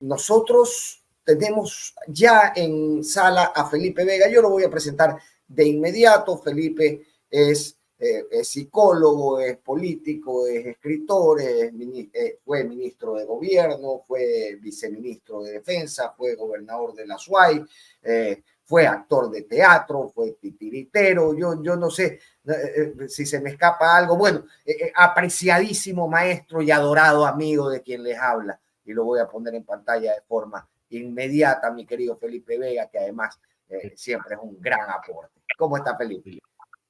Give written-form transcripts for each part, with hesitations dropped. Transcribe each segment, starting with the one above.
nosotros tenemos ya en sala a Felipe Vega. Yo lo voy a presentar de inmediato. Felipe es psicólogo, es político, es escritor, fue ministro de gobierno, fue viceministro de defensa, fue gobernador de la SUAY, fue actor de teatro, fue titiritero. Yo no sé si se me escapa algo. Bueno, apreciadísimo maestro y adorado amigo de quien les habla. Y lo voy a poner en pantalla de forma inmediata, mi querido Felipe Vega, que además siempre es un gran aporte. ¿Cómo está, Felipe?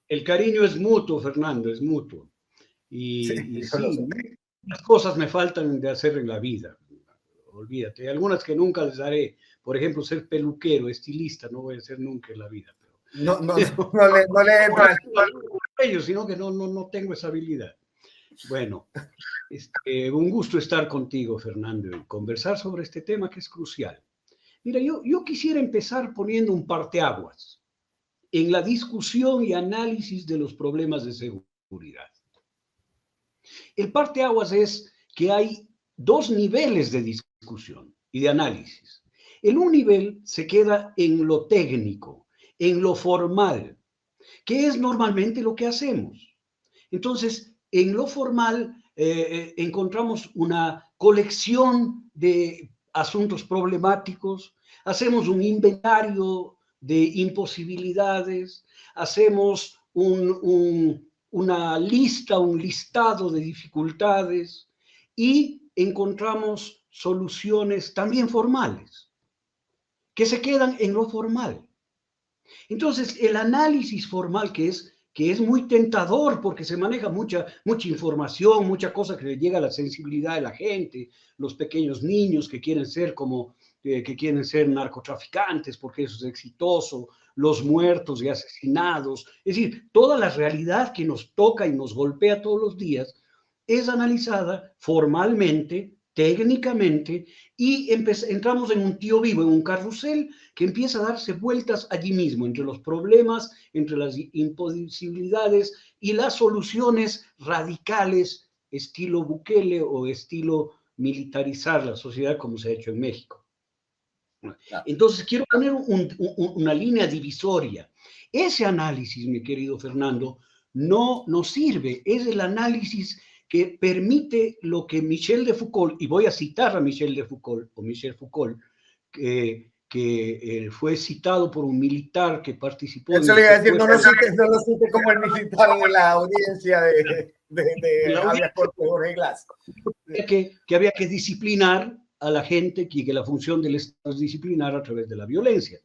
El cariño es mutuo, Fernando, es mutuo. Y sí, las cosas me faltan de hacer en la vida. Olvídate, hay algunas que nunca les daré. Por ejemplo, ser peluquero, estilista, no voy a ser nunca en la vida. Pero, no le entra ellos, sino que no tengo esa habilidad. Bueno, un gusto estar contigo, Fernando, y conversar sobre este tema que es crucial. Mira, yo quisiera empezar poniendo un parteaguas en la discusión y análisis de los problemas de seguridad. El parteaguas es que hay dos niveles de discusión y de análisis. El un nivel se queda en lo técnico, en lo formal, que es normalmente lo que hacemos. Entonces, en lo formal encontramos una colección de asuntos problemáticos, hacemos un inventario de imposibilidades, hacemos una lista, un listado de dificultades y encontramos soluciones también formales, que se quedan en lo formal. Entonces, el análisis formal que es muy tentador porque se maneja mucha información, mucha cosa que le llega a la sensibilidad de la gente, los pequeños niños que quieren ser que quieren ser narcotraficantes porque eso es exitoso, los muertos y asesinados, es decir, toda la realidad que nos toca y nos golpea todos los días es analizada formalmente, técnicamente, y entramos en un tío vivo, en un carrusel que empieza a darse vueltas allí mismo, entre los problemas, entre las imposibilidades y las soluciones radicales, estilo Bukele o estilo militarizar la sociedad como se ha hecho en México. Entonces, quiero poner una línea divisoria. Ese análisis, mi querido Fernando, no nos sirve. Es el análisis que permite lo que Michel de Foucault, y voy a citar a Michel de Foucault, o Michel Foucault, que fue citado por un militar que participó en el... Eso le iba a decir, no lo cite como el militar en la audiencia de Javier Corte Jorge Glass. Que había que disciplinar a la gente, que la función del Estado es disciplinar a través de la violencia.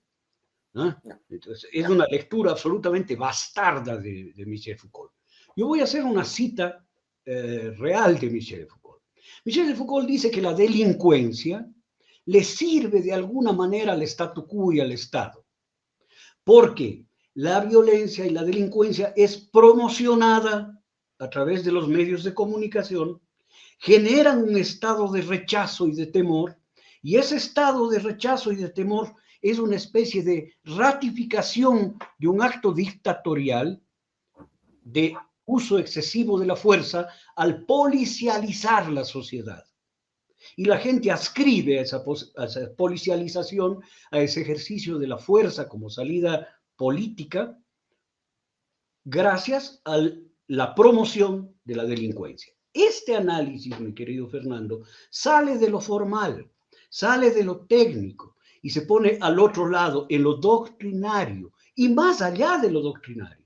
¿No? Entonces, es una lectura absolutamente bastarda de Michel Foucault. Yo voy a hacer una cita real de Michel Foucault. Michel Foucault dice que la delincuencia le sirve de alguna manera al statu quo y al Estado, porque la violencia y la delincuencia es promocionada a través de los medios de comunicación, generan un estado de rechazo y de temor, y ese estado de rechazo y de temor es una especie de ratificación de un acto dictatorial de uso excesivo de la fuerza al policializar la sociedad. Y la gente ascribe a esa policialización, a ese ejercicio de la fuerza como salida política, gracias a la promoción de la delincuencia. Este análisis, mi querido Fernando, sale de lo formal, sale de lo técnico y se pone al otro lado, en lo doctrinario y más allá de lo doctrinario,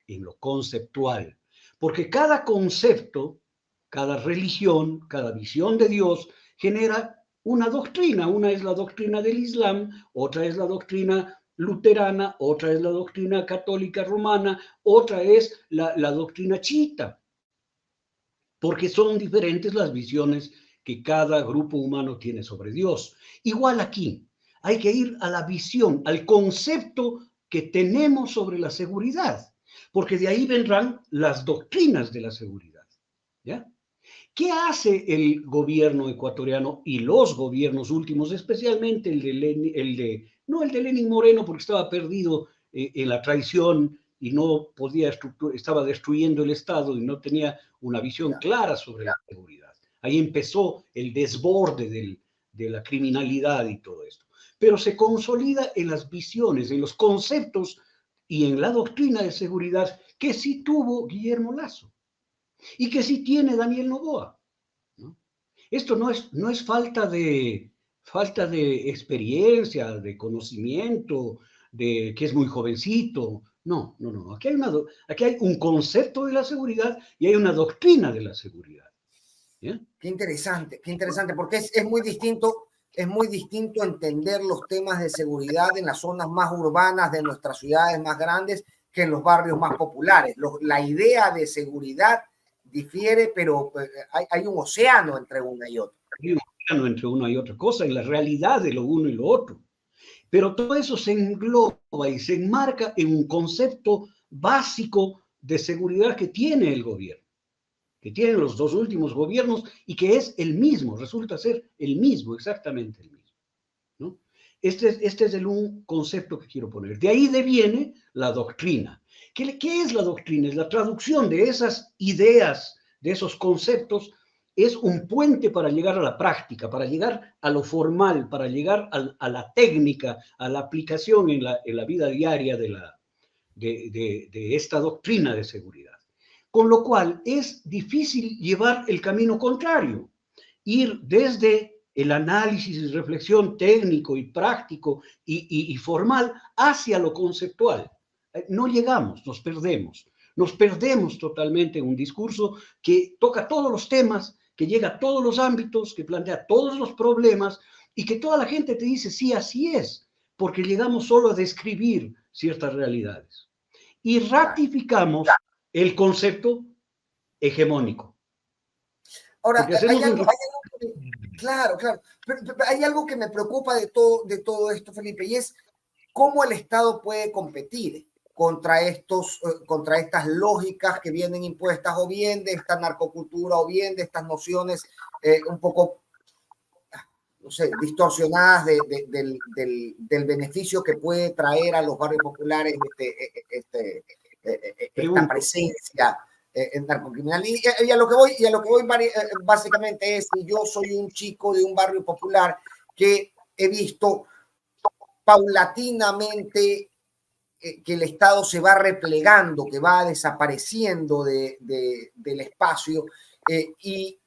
en lo conceptual. Porque cada concepto, cada religión, cada visión de Dios genera una doctrina. Una es la doctrina del Islam, otra es la doctrina luterana, otra es la doctrina católica romana, otra es la doctrina chiita, porque son diferentes las visiones que cada grupo humano tiene sobre Dios. Igual aquí, hay que ir a la visión, al concepto que tenemos sobre la seguridad, porque de ahí vendrán las doctrinas de la seguridad, ¿ya? ¿Qué hace el gobierno ecuatoriano y los gobiernos últimos, especialmente no el de Lenín Moreno porque estaba perdido en la traición y no podía estaba destruyendo el Estado y no tenía una visión clara sobre la seguridad? Ahí empezó el desborde de la criminalidad y todo esto, pero se consolida en las visiones, en los conceptos y en la doctrina de seguridad que sí tuvo Guillermo Lasso y que sí tiene Daniel Noboa, ¿no? Esto no es falta de experiencia, de conocimiento, de que es muy jovencito. No, no, no. Aquí hay un concepto de la seguridad y hay una doctrina de la seguridad. ¿Bien? Qué interesante, porque es muy distinto entender los temas de seguridad en las zonas más urbanas de nuestras ciudades más grandes que en los barrios más populares. La idea de seguridad difiere, pero hay un océano entre una y otra. Hay un océano entre una y otra cosa, en la realidad de lo uno y lo otro. Pero todo eso se engloba y se enmarca en un concepto básico de seguridad que tiene el gobierno, que tienen los dos últimos gobiernos y que es el mismo, resulta ser el mismo, exactamente el mismo, ¿no? Este es un concepto que quiero poner. De ahí deviene la doctrina. ¿Qué es la doctrina? Es la traducción de esas ideas, de esos conceptos, es un puente para llegar a la práctica, para llegar a lo formal, para llegar a la técnica, a la aplicación en la vida diaria de esta doctrina de seguridad. Con lo cual es difícil llevar el camino contrario, ir desde el análisis y reflexión técnico y práctico y formal hacia lo conceptual. No llegamos, nos perdemos totalmente en un discurso que toca todos los temas, que llega a todos los ámbitos, que plantea todos los problemas y que toda la gente te dice, sí, así es, porque llegamos solo a describir ciertas realidades. Y ratificamos el concepto hegemónico. Ahora, Porque hacemos claro, claro, pero hay algo que me preocupa de todo esto, Felipe, y es cómo el Estado puede competir contra estas lógicas que vienen impuestas, o bien de esta narcocultura, o bien de estas nociones un poco, no sé, distorsionadas del beneficio que puede traer a los barrios populares esta presencia en narcocriminal. Y a lo que voy básicamente es que yo soy un chico de un barrio popular que he visto paulatinamente que el Estado se va replegando, que va desapareciendo del espacio y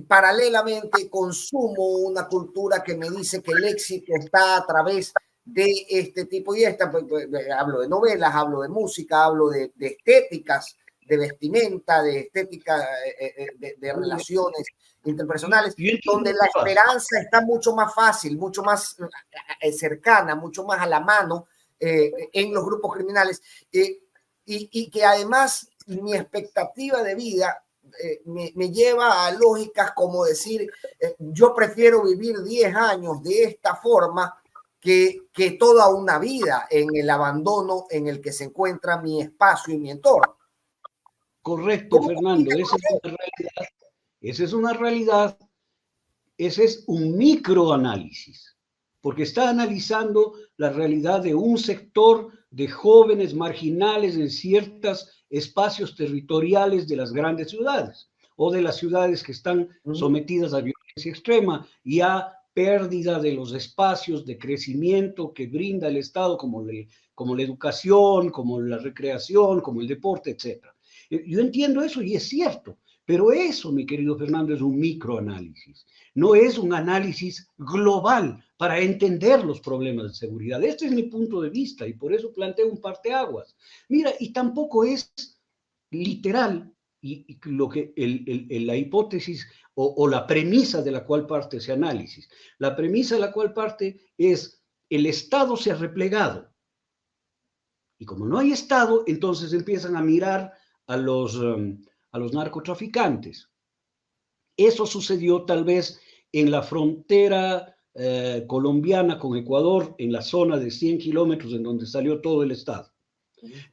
paralelamente consumo una cultura que me dice que el éxito está a través de este tipo y hablo de novelas, hablo de música, hablo de estéticas, de vestimenta, de estética, de relaciones interpersonales, donde la esperanza está mucho más fácil, mucho más cercana, mucho más a la mano en los grupos criminales y que además mi expectativa de vida me lleva a lógicas como decir, yo prefiero vivir 10 años de esta forma que toda una vida en el abandono en el que se encuentra mi espacio y mi entorno. Correcto, Fernando, esa es una realidad, ese es un microanálisis, porque está analizando la realidad de un sector de jóvenes marginales en ciertos espacios territoriales de las grandes ciudades o de las ciudades que están sometidas a violencia extrema y a pérdida de los espacios de crecimiento que brinda el Estado, como la educación, como la recreación, como el deporte, etc. Yo entiendo eso y es cierto, pero eso, mi querido Fernando, es un microanálisis, no es un análisis global para entender los problemas de seguridad. Este es mi punto de vista y por eso planteo un parteaguas. Mira, y tampoco es literal y lo que la hipótesis o la premisa de la cual parte ese análisis. La premisa de la cual parte es el Estado se ha replegado. Y como no hay Estado, entonces empiezan a mirar a los narcotraficantes. Eso sucedió tal vez en la frontera colombiana con Ecuador, en la zona de 100 kilómetros en donde salió todo el Estado.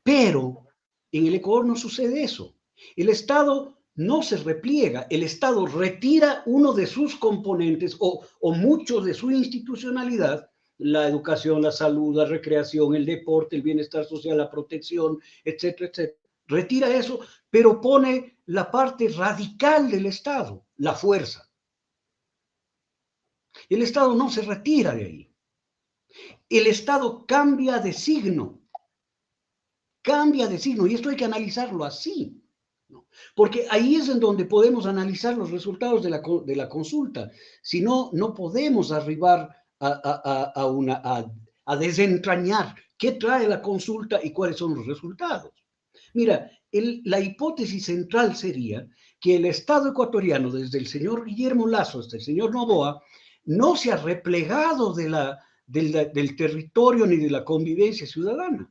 Pero en el Ecuador no sucede eso. El Estado no se repliega, el Estado retira uno de sus componentes o mucho de su institucionalidad, la educación, la salud, la recreación, el deporte, el bienestar social, la protección, etcétera, etcétera. Retira eso, pero pone la parte radical del Estado, la fuerza. El Estado no se retira de ahí. El Estado cambia de signo, y esto hay que analizarlo así, ¿no? Porque ahí es en donde podemos analizar los resultados de la consulta. Si no, no podemos arribar a desentrañar qué trae la consulta y cuáles son los resultados. Mira, la hipótesis central sería que el Estado ecuatoriano, desde el señor Guillermo Lasso hasta el señor Noboa, no se ha replegado del territorio ni de la convivencia ciudadana.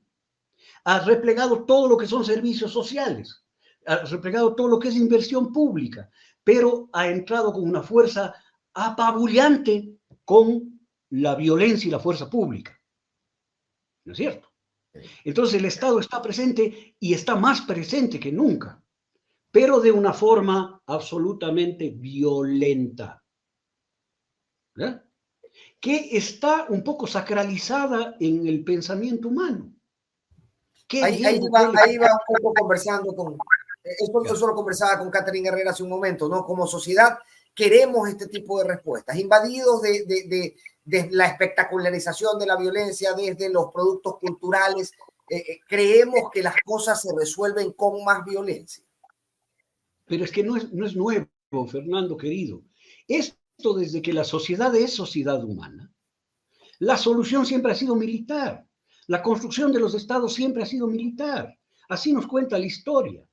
Ha replegado todo lo que son servicios sociales, ha replegado todo lo que es inversión pública, pero ha entrado con una fuerza apabullante con la violencia y la fuerza pública. ¿No es cierto? Entonces el Estado está presente y está más presente que nunca, pero de una forma absolutamente violenta, ¿verdad? Que está un poco sacralizada en el pensamiento humano. Ahí va un poco conversando con... Eso lo conversaba con Catherine Herrera hace un momento, ¿no? Como sociedad queremos este tipo de respuestas, invadidos de la espectacularización de la violencia, desde los productos culturales. Creemos que las cosas se resuelven con más violencia. Pero es que no es nuevo, Fernando querido. Esto desde que la sociedad es sociedad humana, la solución siempre ha sido militar. La construcción de los estados siempre ha sido militar. Así nos cuenta la historia.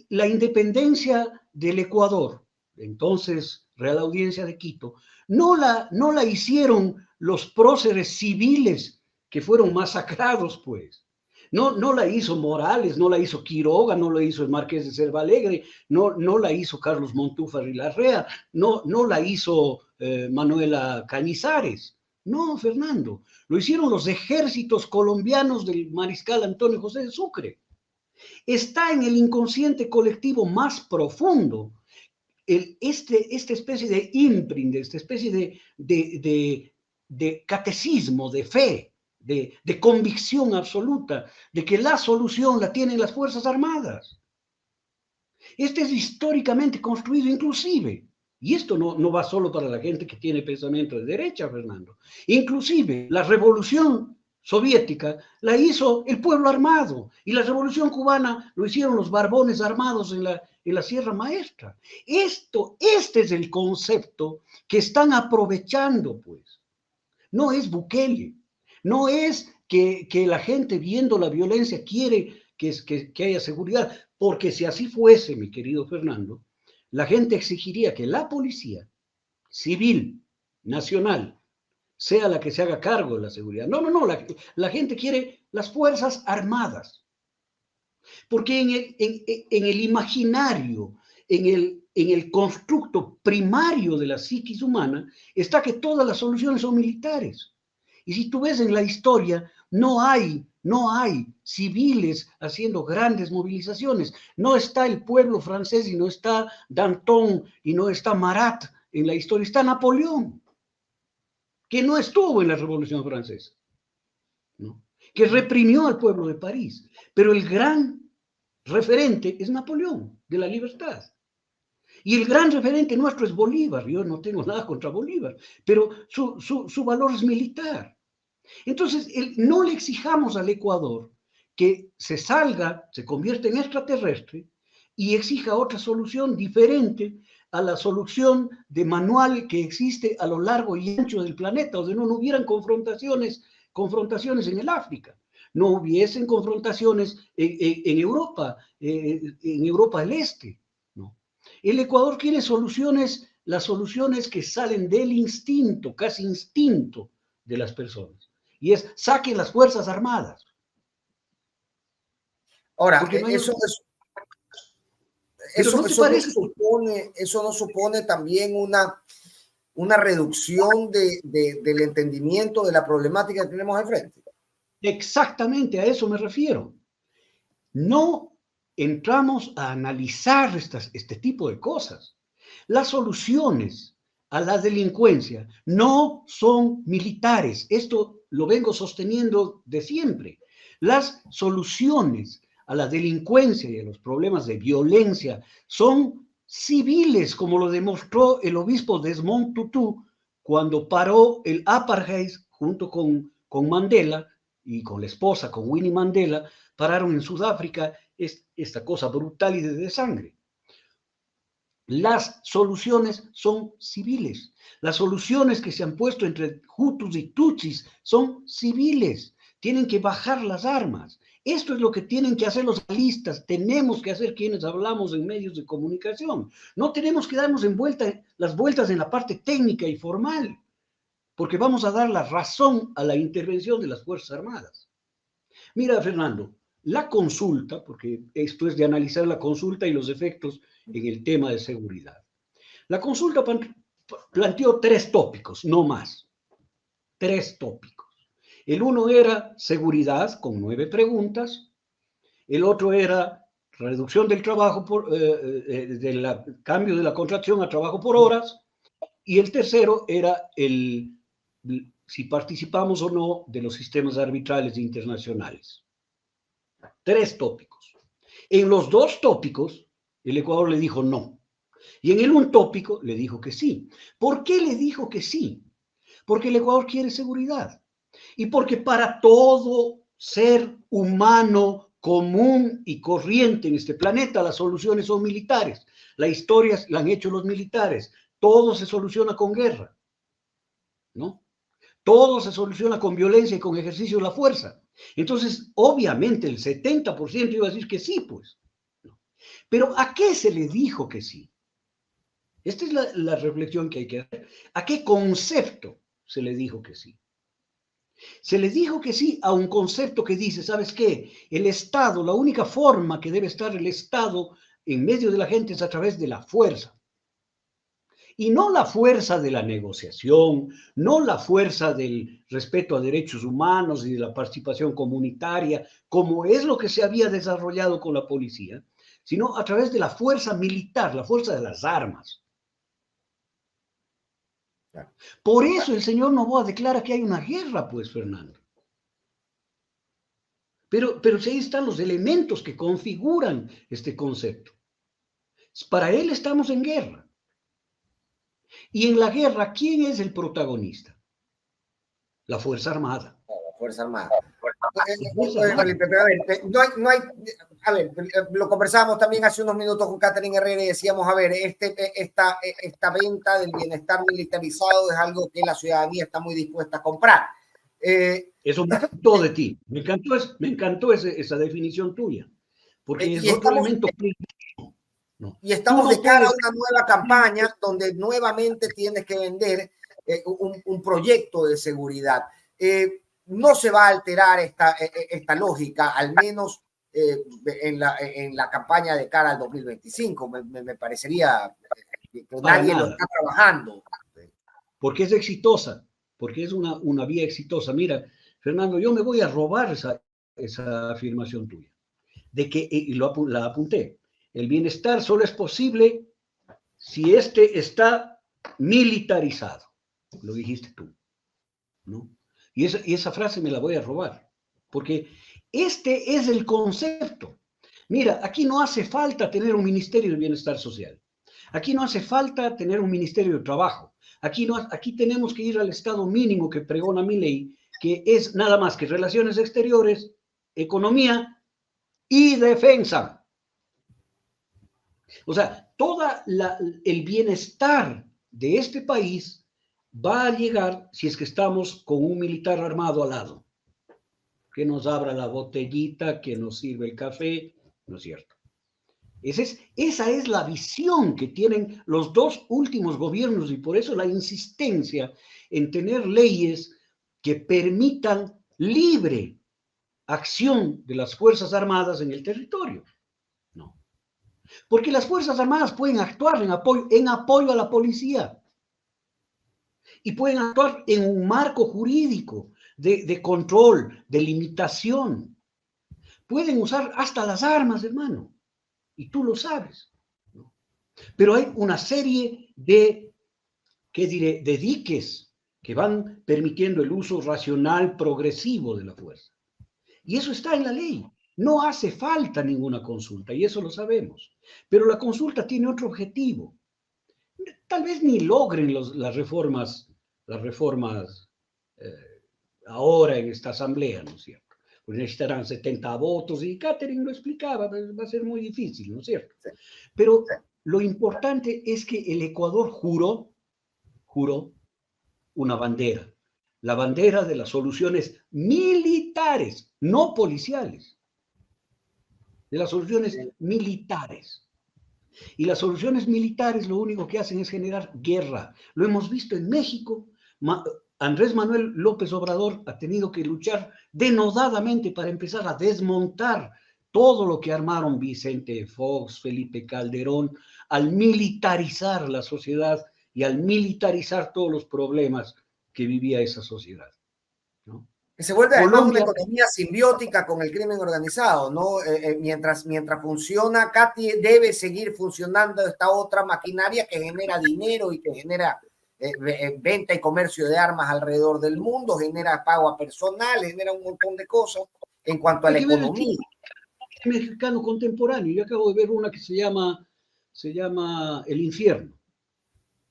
La independencia del Ecuador, entonces Real Audiencia de Quito, no la hicieron los próceres civiles que fueron masacrados, pues. No la hizo Morales, no la hizo Quiroga, no la hizo el Marqués de Cervalegre, no la hizo Carlos Montúfar y Larrea, no la hizo Manuela Cañizares. No, Fernando, lo hicieron los ejércitos colombianos del mariscal Antonio José de Sucre. Está en el inconsciente colectivo más profundo esta especie de imprint, esta especie de catecismo, de fe, de convicción absoluta, de que la solución la tienen las Fuerzas Armadas. Este es históricamente construido inclusive, y esto no va solo para la gente que tiene pensamiento de derecha, Fernando, inclusive la revolución soviética la hizo el pueblo armado, y la revolución cubana lo hicieron los barbones armados en la Sierra Maestra. Este es el concepto que están aprovechando, pues. No es Bukele, no es que la gente viendo la violencia quiere que haya seguridad, porque si así fuese, mi querido Fernando, la gente exigiría que la policía civil, nacional, sea la que se haga cargo de la seguridad. No, la gente quiere las Fuerzas Armadas, porque en el imaginario, en el constructo primario de la psiquis humana, está que todas las soluciones son militares. Y si tú ves en la historia, no hay civiles haciendo grandes movilizaciones. No está el pueblo francés y no está Danton y no está Marat en la historia. Está Napoleón, que no estuvo en la Revolución Francesa, ¿no? Que reprimió al pueblo de París. Pero el gran referente es Napoleón, de la libertad. Y el gran referente nuestro es Bolívar. Yo no tengo nada contra Bolívar, pero su valor es militar. Entonces, no le exijamos al Ecuador que se salga, se convierta en extraterrestre y exija otra solución diferente a la solución de manual que existe a lo largo y ancho del planeta, donde no hubieran confrontaciones en el África, no hubiesen confrontaciones en Europa del Este, ¿no? El Ecuador quiere las soluciones que salen del instinto, casi instinto de las personas. Y es, saquen las Fuerzas Armadas. Ahora, eso no supone también una reducción del entendimiento de la problemática que tenemos al frente. Exactamente, a eso me refiero. No entramos a analizar este tipo de cosas. Las soluciones a la delincuencia no son militares. Esto lo vengo sosteniendo de siempre. Las soluciones a la delincuencia y a los problemas de violencia son civiles, como lo demostró el obispo Desmond Tutu cuando paró el apartheid junto con Mandela y con la esposa, con Winnie Mandela, pararon en Sudáfrica esta cosa brutal y de sangre. Las soluciones son civiles. Las soluciones que se han puesto entre Hutus y Tutsis son civiles. Tienen que bajar las armas. Esto es lo que tienen que hacer los analistas. Tenemos que hacer quienes hablamos en medios de comunicación. No tenemos que darnos las vueltas en la parte técnica y formal, porque vamos a dar la razón a la intervención de las Fuerzas Armadas. Mira, Fernando, la consulta, porque esto es de analizar la consulta y los efectos en el tema de seguridad. La consulta planteó 3 tópicos, no más. 3 tópicos. El uno era seguridad, con 9 preguntas. El otro era reducción del trabajo, cambio de la contracción a trabajo por horas. Y el tercero era si participamos o no de los sistemas arbitrales internacionales. 3 tópicos. En los 2 tópicos, el Ecuador le dijo no. Y en el un tópico le dijo que sí. ¿Por qué le dijo que sí? Porque el Ecuador quiere seguridad. Y porque para todo ser humano común y corriente en este planeta, las soluciones son militares. La historia la han hecho los militares. Todo se soluciona con guerra, ¿no? Todo se soluciona con violencia y con ejercicio de la fuerza. Entonces, obviamente, el 70% iba a decir que sí, pues. Pero ¿a qué se le dijo que sí? Esta es la reflexión que hay que hacer. ¿A qué concepto se le dijo que sí? Se le dijo que sí a un concepto que dice, ¿sabes qué? El Estado, la única forma que debe estar el Estado en medio de la gente es a través de la fuerza. Y no la fuerza de la negociación, no la fuerza del respeto a derechos humanos y de la participación comunitaria, como es lo que se había desarrollado con la policía, sino a través de la fuerza militar, la fuerza de las armas. Por eso el señor Noboa declara que hay una guerra, pues, Fernando. Pero si ahí están los elementos que configuran este concepto. Para él estamos en guerra. Y en la guerra, ¿quién es el protagonista? La Fuerza Armada. La Fuerza Armada. Felipe, pero a ver, a ver, lo conversábamos también hace unos minutos con Catherine Herrera y decíamos, a ver, esta venta del bienestar militarizado es algo que la ciudadanía está muy dispuesta a comprar. Eso me encantó de ti, me encantó esa definición tuya, porque es otro elemento. No. Y estamos de cara a una nueva campaña donde nuevamente tienes que vender un proyecto de seguridad. No se va a alterar esta lógica, al menos en la campaña de cara al 2025. Me parecería que nadie lo está trabajando. Porque es exitosa, porque es una vía exitosa. Mira, Fernando, yo me voy a robar esa afirmación tuya, de que, y la apunté, el bienestar solo es posible si está militarizado. Lo dijiste tú, ¿no? Y esa frase me la voy a robar, porque este es el concepto. Mira, aquí no hace falta tener un Ministerio de Bienestar Social. Aquí no hace falta tener un Ministerio de Trabajo. Aquí tenemos que ir al estado mínimo que pregona mi ley, que es nada más que relaciones exteriores, economía y defensa. O sea, todo el bienestar de este país va a llegar si es que estamos con un militar armado al lado, que nos abra la botellita, que nos sirve el café, ¿no es cierto? Esa es la visión que tienen los 2 últimos gobiernos y por eso la insistencia en tener leyes que permitan libre acción de las Fuerzas Armadas en el territorio. No. Porque las Fuerzas Armadas pueden actuar en apoyo a la policía y pueden actuar en un marco jurídico de control, de limitación. Pueden usar hasta las armas, hermano, y tú lo sabes, ¿no? Pero hay una serie de diques que van permitiendo el uso racional, progresivo de la fuerza. Y eso está en la ley. No hace falta ninguna consulta, y eso lo sabemos. Pero la consulta tiene otro objetivo. Tal vez ni logren las reformas las reformas ahora en esta asamblea, ¿no es cierto? Pues necesitarán 70 votos y Catherine lo explicaba, va a ser muy difícil, ¿no es cierto? Sí. Pero lo importante es que el Ecuador juró una bandera, la bandera de las soluciones militares, no policiales, de las soluciones militares. Y las soluciones militares lo único que hacen es generar guerra. Lo hemos visto en México. Andrés Manuel López Obrador ha tenido que luchar denodadamente para empezar a desmontar todo lo que armaron Vicente Fox, Felipe Calderón, al militarizar la sociedad y al militarizar todos los problemas que vivía esa sociedad, ¿no? Que se vuelve además Colombia, una economía simbiótica con el crimen organizado, ¿no? Mientras funciona, Katy, debe seguir funcionando esta otra maquinaria que genera dinero y que genera venta y comercio de armas alrededor del mundo, genera pago a personal, genera un montón de cosas en cuanto a la economía. El mexicano contemporáneo, yo acabo de ver una que se llama El Infierno,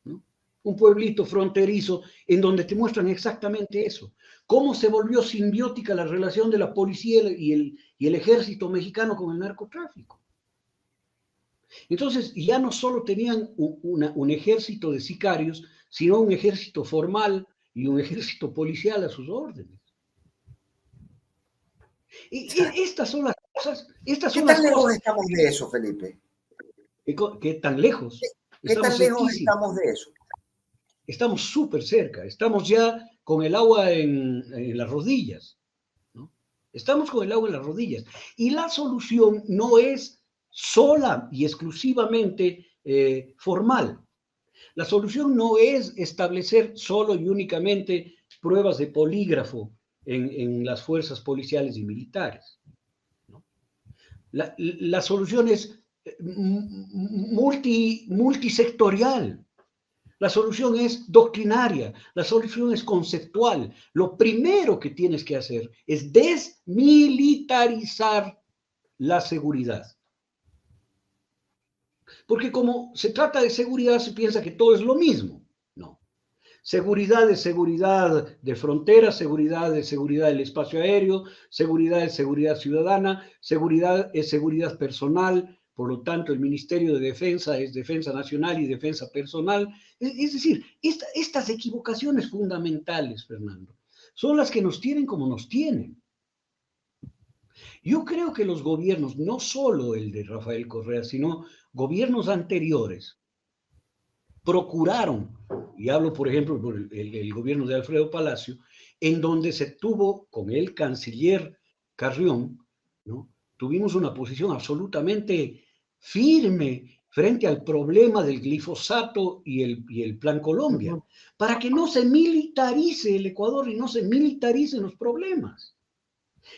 ¿no? Un pueblito fronterizo en donde te muestran exactamente eso, cómo se volvió simbiótica la relación de la policía y el ejército mexicano con el narcotráfico. Entonces ya no solo tenían un ejército de sicarios, sino un ejército formal y un ejército policial a sus órdenes. Y estas son las cosas. ¿Qué tan lejos estamos de eso, Felipe? ¿Qué tan lejos? ¿Qué tan lejos estamos de eso? Estamos súper cerca, estamos ya con el agua en las rodillas, ¿no? Estamos con el agua en las rodillas. Y la solución no es sola y exclusivamente formal. La solución no es establecer solo y únicamente pruebas de polígrafo en las fuerzas policiales y militares, ¿no? La solución es multisectorial. La solución es doctrinaria, la solución es conceptual. Lo primero que tienes que hacer es desmilitarizar la seguridad. Porque como se trata de seguridad, se piensa que todo es lo mismo. No. Seguridad es seguridad de fronteras, seguridad es seguridad del espacio aéreo, seguridad es seguridad ciudadana, seguridad es seguridad personal. Por lo tanto, el Ministerio de Defensa es defensa nacional y defensa personal. Es decir, estas equivocaciones fundamentales, Fernando, son las que nos tienen como nos tienen. Yo creo que los gobiernos, no solo el de Rafael Correa, sino gobiernos anteriores, procuraron, y hablo por ejemplo por el gobierno de Alfredo Palacio, en donde se tuvo con el canciller Carrión, ¿no? Tuvimos una posición absolutamente firme frente al problema del glifosato y el Plan Colombia, para que no se militarice el Ecuador y no se militaricen los problemas.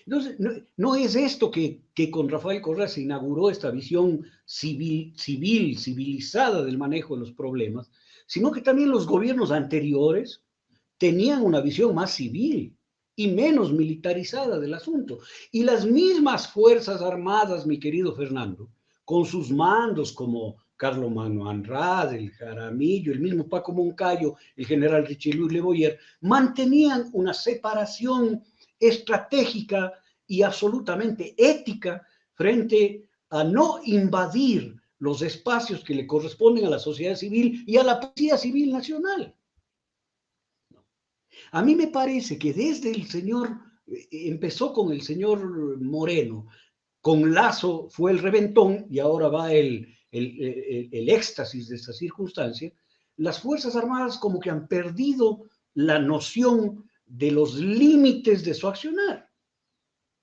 Entonces, no es esto que con Rafael Correa se inauguró esta visión civilizada del manejo de los problemas, sino que también los gobiernos anteriores tenían una visión más civil y menos militarizada del asunto. Y las mismas Fuerzas Armadas, mi querido Fernando, con sus mandos como Carlomagno Andrade, el Jaramillo, el mismo Paco Moncayo, el general Richelieu Le Boyer, mantenían una separación estratégica y absolutamente ética frente a no invadir los espacios que le corresponden a la sociedad civil y a la Policía Civil Nacional. A mí me parece que desde el señor, empezó con el señor Moreno, con Lazo fue el reventón y ahora va el éxtasis de esta circunstancia, las Fuerzas Armadas como que han perdido la noción de los límites de su accionar,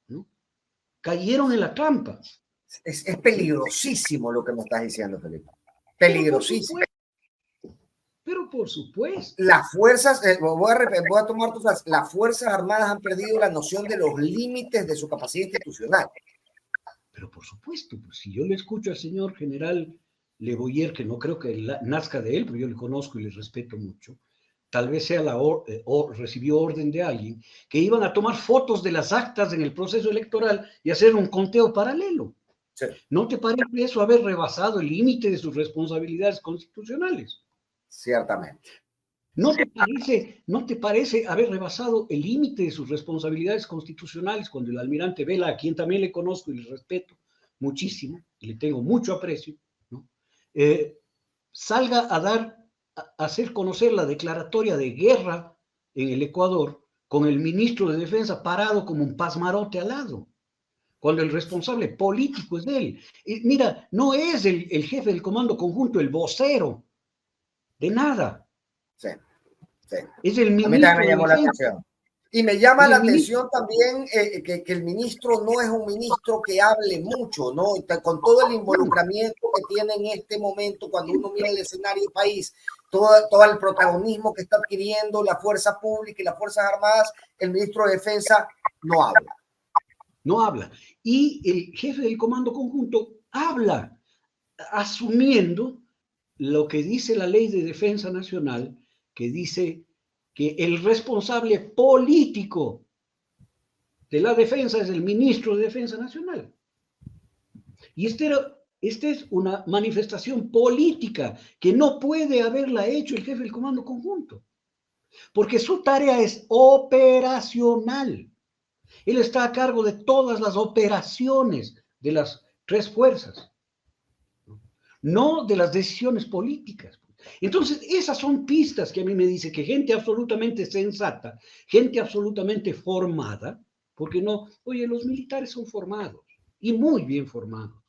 ¿no? Cayeron en la trampa. Es peligrosísimo lo que me estás diciendo, Felipe. Peligrosísimo. Pero por supuesto. Las fuerzas, voy a tomar tus frases, las Fuerzas Armadas han perdido la noción de los límites de su capacidad institucional. Pero por supuesto, pues, si yo le escucho al señor general Le Boyer, que no creo que nazca de él, pero yo le conozco y le respeto mucho, tal vez sea recibió orden de alguien, que iban a tomar fotos de las actas en el proceso electoral y hacer un conteo paralelo. Sí. ¿No te parece eso haber rebasado el límite de sus responsabilidades constitucionales? Ciertamente. ¿No te parece haber rebasado el límite de sus responsabilidades constitucionales cuando el almirante Vela, a quien también le conozco y le respeto muchísimo, y le tengo mucho aprecio, ¿no? Salga a hacer conocer la declaratoria de guerra en el Ecuador con el ministro de Defensa parado como un pasmarote al lado, cuando el responsable político es de él? Mira, no es el jefe del comando conjunto, el vocero, de nada. Sí, sí. Es el A mí también ministro me de llamó la Defensa. atención. Y me llama Y la el ministro, atención también que el ministro no es un ministro que hable mucho, ¿no? Con todo el involucramiento que tiene en este momento, cuando uno mira el escenario del país, todo el protagonismo que está adquiriendo la fuerza pública y las Fuerzas Armadas, el ministro de Defensa no habla. no habla. Y el jefe del comando conjunto habla, asumiendo lo que dice la Ley de Defensa Nacional, que dice que el responsable político de la defensa es el ministro de Defensa Nacional. Y esta es una manifestación política que no puede haberla hecho el jefe del comando conjunto, porque su tarea es operacional. Él está a cargo de todas las operaciones de las tres fuerzas, no de las decisiones políticas. Entonces, esas son pistas que a mí me dice que gente absolutamente sensata, gente absolutamente formada, porque no, oye, los militares son formados, y muy bien formados,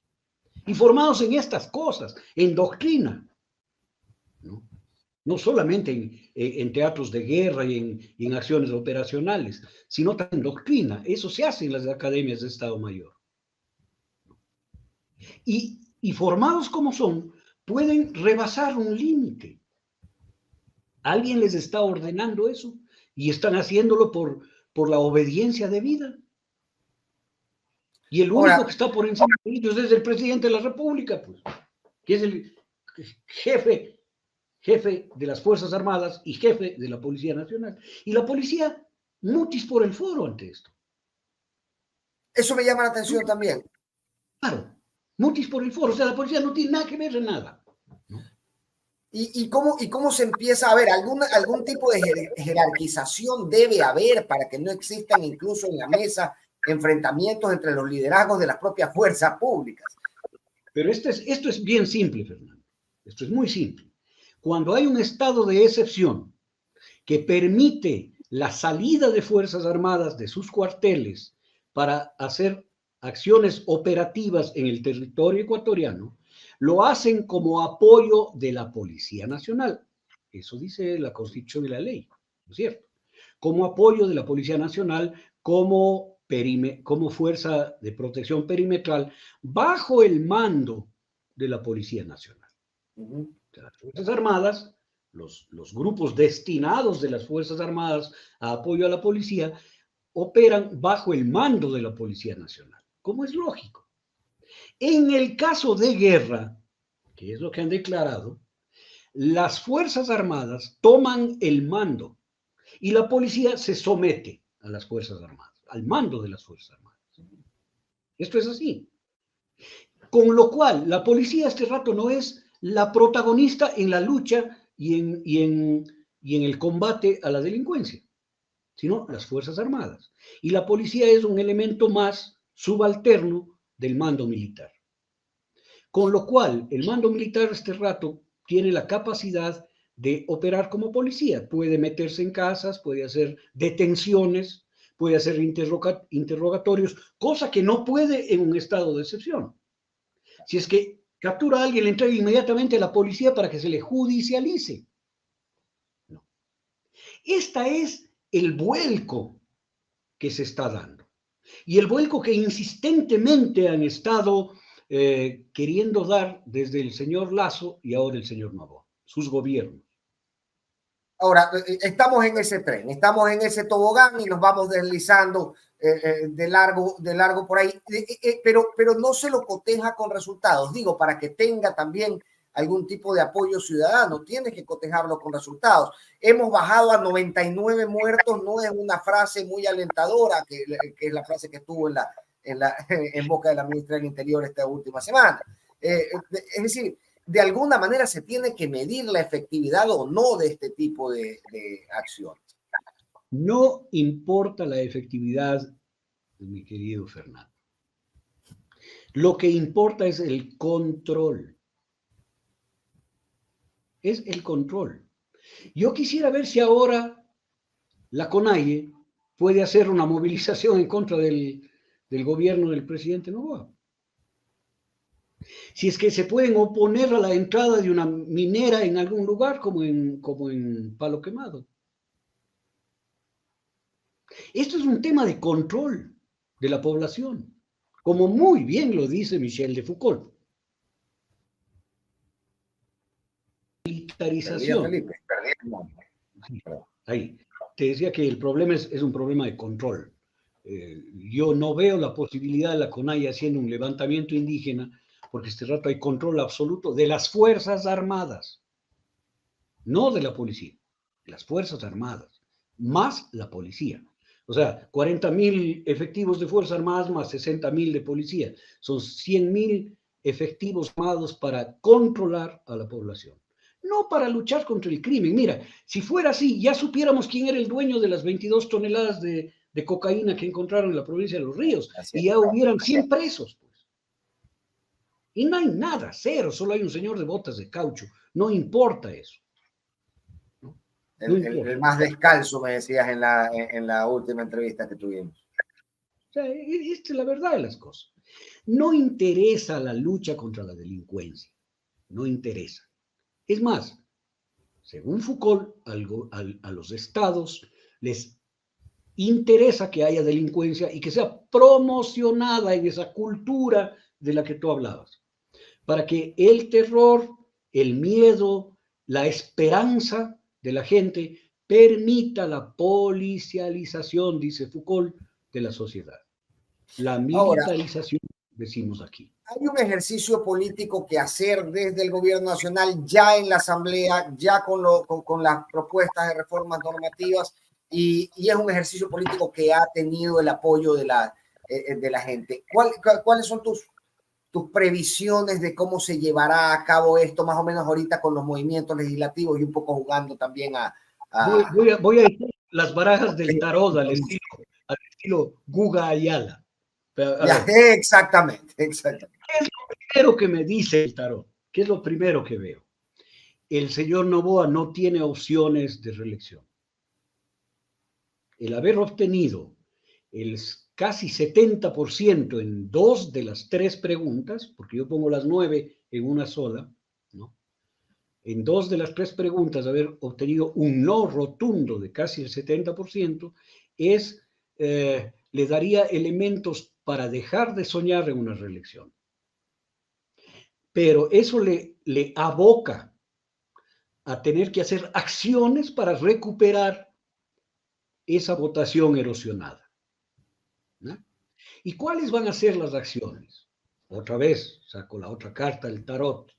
y formados en estas cosas, en doctrina, ¿no? No solamente en teatros de guerra y en acciones operacionales, sino también en doctrina. Eso se hace en las academias de Estado Mayor. Y formados como son, pueden rebasar un límite. Alguien les está ordenando eso y están haciéndolo por la obediencia debida. Y el único Ahora, que está por encima de ellos es el presidente de la República, pues, que es el jefe de las Fuerzas Armadas y jefe de la Policía Nacional. Y la policía mutis por el foro ante esto. eso me llama la atención también. Claro, mutis por el foro. O sea, la policía no tiene nada que ver en nada. ¿No? ¿Y cómo se empieza a ver? ¿Algún tipo de jerarquización debe haber para que no existan incluso en la mesa enfrentamientos entre los liderazgos de las propias fuerzas públicas? Pero esto es bien simple, Fernando. Esto es muy simple. Cuando hay un estado de excepción que permite la salida de Fuerzas Armadas de sus cuarteles para hacer acciones operativas en el territorio ecuatoriano, lo hacen como apoyo de la Policía Nacional. Eso dice la Constitución y la ley, ¿no es cierto? Como apoyo de la Policía Nacional, como fuerza de protección perimetral, bajo el mando de la Policía Nacional. Las Fuerzas Armadas, los grupos destinados de las Fuerzas Armadas a apoyo a la policía, operan bajo el mando de la Policía Nacional, como es lógico. En el caso de guerra, que es lo que han declarado, las Fuerzas Armadas toman el mando y la policía se somete a las Fuerzas Armadas, al mando de las Fuerzas Armadas. Esto es así. Con lo cual, la policía este rato no es la protagonista en la lucha y en el combate a la delincuencia, sino las Fuerzas Armadas. Y la policía es un elemento más subalterno del mando militar. Con lo cual, el mando militar este rato tiene la capacidad de operar como policía. Puede meterse en casas, puede hacer detenciones, puede hacer interrogatorios, cosa que no puede en un estado de excepción. Si es que captura a alguien, le entrega inmediatamente a la policía para que se le judicialice. No. Este es el vuelco que se está dando. Y el vuelco que insistentemente han estado queriendo dar desde el señor Lasso y ahora el señor Noboa, sus gobiernos. Ahora, estamos en ese tren, estamos en ese tobogán y nos vamos deslizando de largo por ahí, pero no se lo coteja con resultados, digo, para que tenga también algún tipo de apoyo ciudadano, tienes que cotejarlo con resultados. Hemos bajado a 99 muertos, no es una frase muy alentadora, que es la frase que estuvo en boca de la ministra del Interior esta última semana. Es decir, de alguna manera se tiene que medir la efectividad o no de este tipo de acciones. No importa la efectividad, mi querido Fernando. Lo que importa es el control. Es el control. Yo quisiera ver si ahora la CONAIE puede hacer una movilización en contra del gobierno del presidente Noboa. Si es que se pueden oponer a la entrada de una minera en algún lugar, como en Palo Quemado. Esto es un tema de control de la población, como muy bien lo dice Michel de Foucault. Militarización. Ahí. Te decía que el problema es un problema de control. Yo no veo la posibilidad de la CONAIE haciendo un levantamiento indígena, porque este rato hay control absoluto de las Fuerzas Armadas, no de la policía, de las Fuerzas Armadas, más la policía. O sea, 40.000 efectivos de Fuerzas Armadas más 60.000 de policía. Son 100.000 efectivos armados para controlar a la población. No para luchar contra el crimen. Mira, si fuera así, ya supiéramos quién era el dueño de las 22 toneladas de cocaína que encontraron en la provincia de Los Ríos. Y ya hubieran 100 presos. Pues. Y no hay nada, cero. Solo hay un señor de botas de caucho. No importa eso. El más descalzo, me decías en la última entrevista que tuvimos. O sea, esta es la verdad de las cosas. No interesa la lucha contra la delincuencia. No interesa. Es más, según Foucault, a los estados les interesa que haya delincuencia y que sea promocionada en esa cultura de la que tú hablabas, para que el terror, el miedo, la esperanza de la gente permita la policialización, dice Foucault, de la sociedad. La militarización, ahora, decimos aquí. Hay un ejercicio político que hacer desde el gobierno nacional, ya en la asamblea, ya con las propuestas de reformas normativas, y es un ejercicio político que ha tenido el apoyo de la gente. ¿Cuáles son tus previsiones de cómo se llevará a cabo esto, más o menos ahorita con los movimientos legislativos y un poco jugando también Voy a echar las barajas del tarot al estilo Guga Ayala. Ya, exactamente. ¿Qué es lo primero que me dice el tarot? ¿Qué es lo primero que veo? El señor Noboa no tiene opciones de reelección. El haber obtenido el casi 70% en 2 de las 3 preguntas, porque yo pongo las 9 en una sola, ¿no? En 2 de las 3 preguntas, haber obtenido un no rotundo de casi el 70%, le daría elementos para dejar de soñar en una reelección. Pero eso le aboca a tener que hacer acciones para recuperar esa votación erosionada, ¿no? ¿Y cuáles van a ser las acciones? Otra vez, saco la otra carta del tarot.